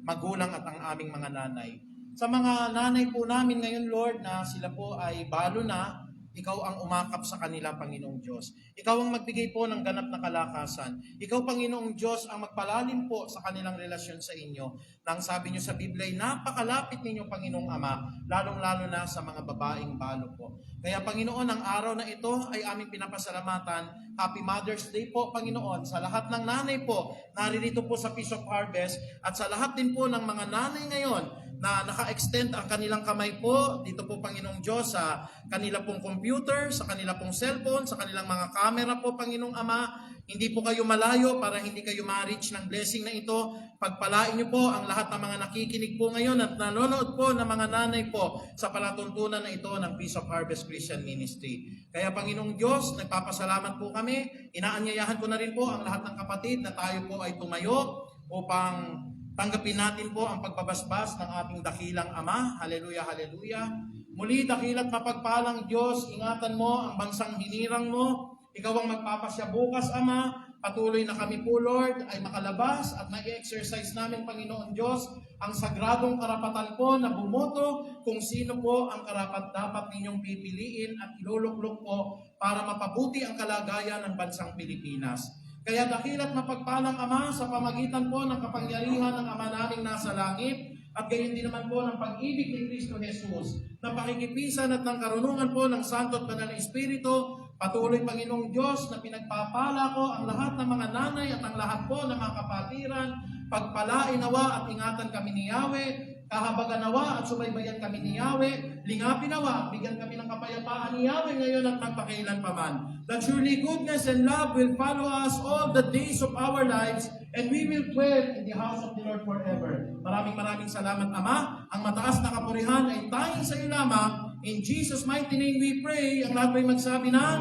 magulang at ang aming mga nanay. Sa mga nanay po namin ngayon, Lord, na sila po ay balo na, Ikaw ang umakap sa kanila, Panginoong Diyos. Ikaw ang magbigay po ng ganap na kalakasan. Ikaw, Panginoong Diyos, ang magpalalim po sa kanilang relasyon sa inyo. Nang sabi niyo sa Biblia, napakalapit ninyo, Panginoong Ama, lalong-lalo na sa mga babaeng balo po. Kaya, Panginoon, ang araw na ito ay aming pinapasalamatan. Happy Mother's Day po, Panginoon, sa lahat ng nanay po, naririto po sa Feast of Harvest, at sa lahat din po ng mga nanay ngayon, na naka-extend ang kanilang kamay po, dito po Panginoong Diyos, sa kanila pong computer, sa kanila pong cellphone, sa kanilang mga camera po, Panginoong Ama. Hindi po kayo malayo para hindi kayo ma-reach ng blessing na ito. Pagpalain niyo po ang lahat ng mga nakikinig po ngayon at nanonood po ng mga nanay po sa palatuntunan na ito ng Peace of Harvest Christian Ministry. Kaya Panginoong Diyos, nagpapasalamat po kami. Inaanyayahan ko na rin po ang lahat ng kapatid na tayo po ay tumayo upang tanggapin natin po ang pagbabasbas ng ating dakilang Ama. Haleluya, haleluya. Muli, dakila't mapagpalang Diyos, ingatan mo ang bansang hinirang mo. Ikaw ang magpapasya bukas, Ama. Patuloy na kami po, Lord, ay makalabas at ma-exercise namin, Panginoon Diyos, ang sagradong karapatan po na bumoto kung sino po ang karapat-dapat ninyong pipiliin at iluluklok po para mapabuti ang kalagayan ng bansang Pilipinas. Kaya dakila't mapagpalang Ama sa pamagitan po ng kapangyarihan ng Ama naming nasa langit at gayon din naman po ng pag-ibig ni Kristo Jesus, ng pakikipisan at ng karunungan po ng Santo at Banal na Espiritu. Patuloy, Panginoong Diyos, na pinagpapala ko ang lahat ng mga nanay at ang lahat po ng mga kapatiran. Pagpalain nawa at ingatan kami ni Yahweh. Kahabagan nawa at subaybayan kami ni Yahweh. Lingapin nawa, bigyan kami ng kapayapaan ni Yahweh ngayon at magpakailan pa man. That surely goodness and love will follow us all the days of our lives, and we will dwell in the house of the Lord forever. Maraming salamat, Ama. Ang mataas na kapurihan ay tanging sa iyo lamang. In Jesus' mighty name we pray. Ang lahat ay magsabi ng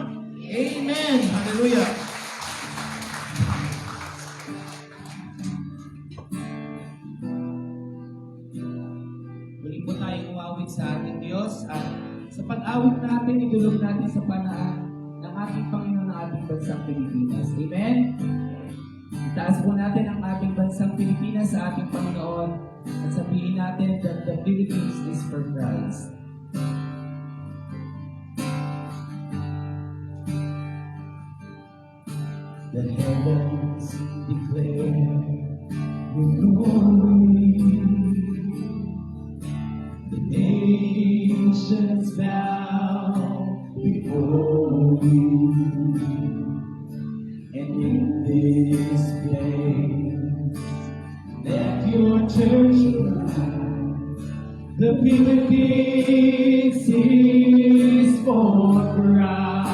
Amen. Hallelujah. Muli po tayong umawit sa ating Diyos at sa pag-awit natin, idulog natin sa panaan ng ating Panginoon ng ating bansang Pilipinas. Amen? Itaas po natin ang ating bansang Pilipinas sa ating Panginoon at sabihin natin that the Philippines is for Christ. The heavens declare your glory. The nations bow before you. And in this place, let your church rise. The Philippines is for Christ.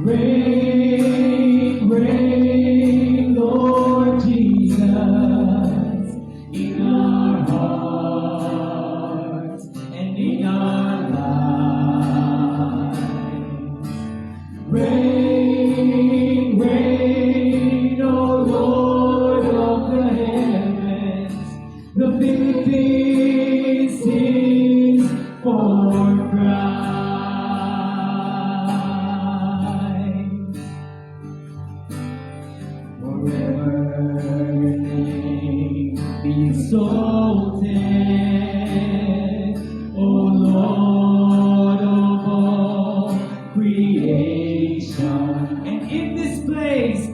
Reign, reign, Lord Jesus, in our hearts and in our lives. Reign, reign, O Lord of the heavens, the Philippines is for Christ. Forever your name be exalted, O Lord of all creation. And in this place,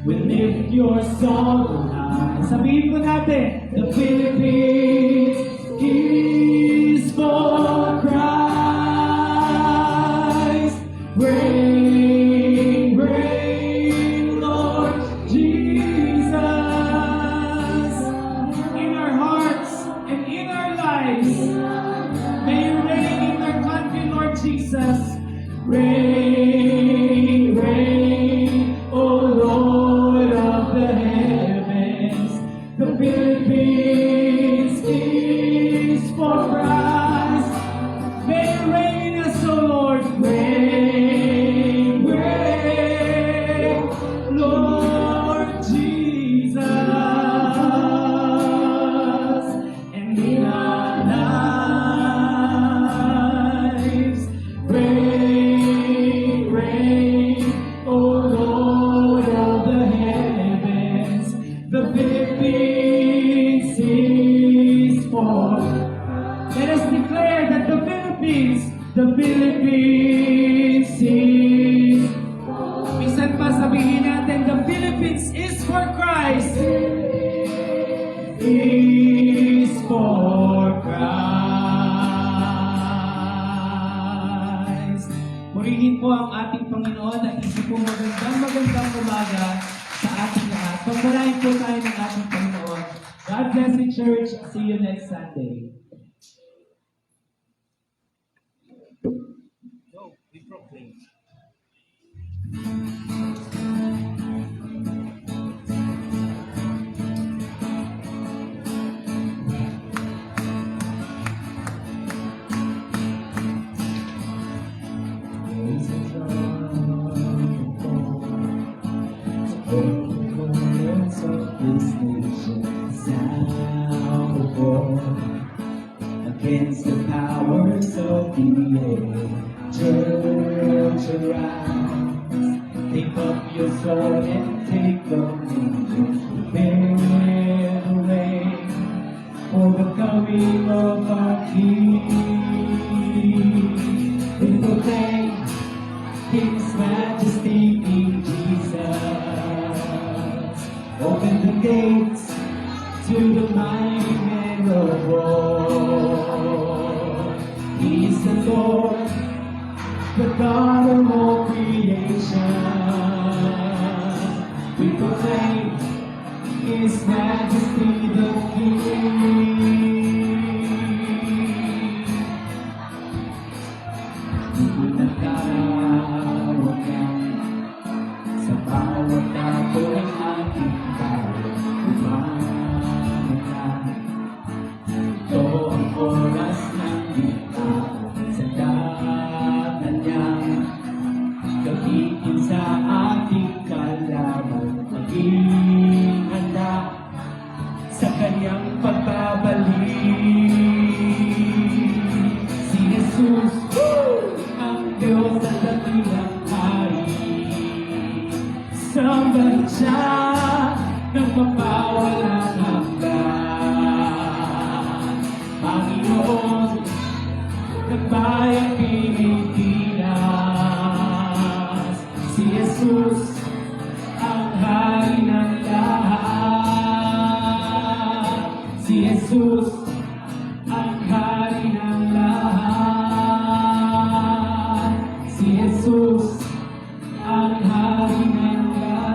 we lift your song high. Sabihin po natin, the Philippines is for Christ. Reign, reign, Lord Jesus, in our hearts and in our lives. May you reign in our country, Lord Jesus. Reign, reign, O Lord of the heavens. The Philippines is for Christ. May you reign in us, O Lord. Reign, reign, Lord Jesus. And in our lives, reign, reign, O Lord of the heavens. The Philippines is for. Let us declare that the Philippines is. Minsan pa sabihin natin, the Philippines is for Christ. Is for Christ. Purihin po ang ating Panginoon at isip po magandang umaga sa ating lahat. Pagpalain po tayo ng ating Panginoon. God bless the church. See you next Sunday. Go, we proclaim. Praise the Lord, the corners of this nation sound the war against the powers of the air. Church arise, take up your sword and take the lead. Prepare the way for the coming of our King. We proclaim His majesty in Jesus. Open the gates to the mighty man of war. He is the Lord, the God of all creation. We proclaim His majesty the King. Nagkakawagan sa bawat ako ng ating tao. Ito ang oras ng bitaw sa dagat niya. Gamitin sa ating kalaban. Maging handa sa kanyang pagbabalik. Si Jesus, ang Diyos at dakilang hari. Sambahin siya ng mapawalang hanggan. Panginoon, ng bayang Pilipinas. Si Jesus ang hari ng lahat. Si Jesus ang hari ng lahat. Si Jesus ang hari ng lahat.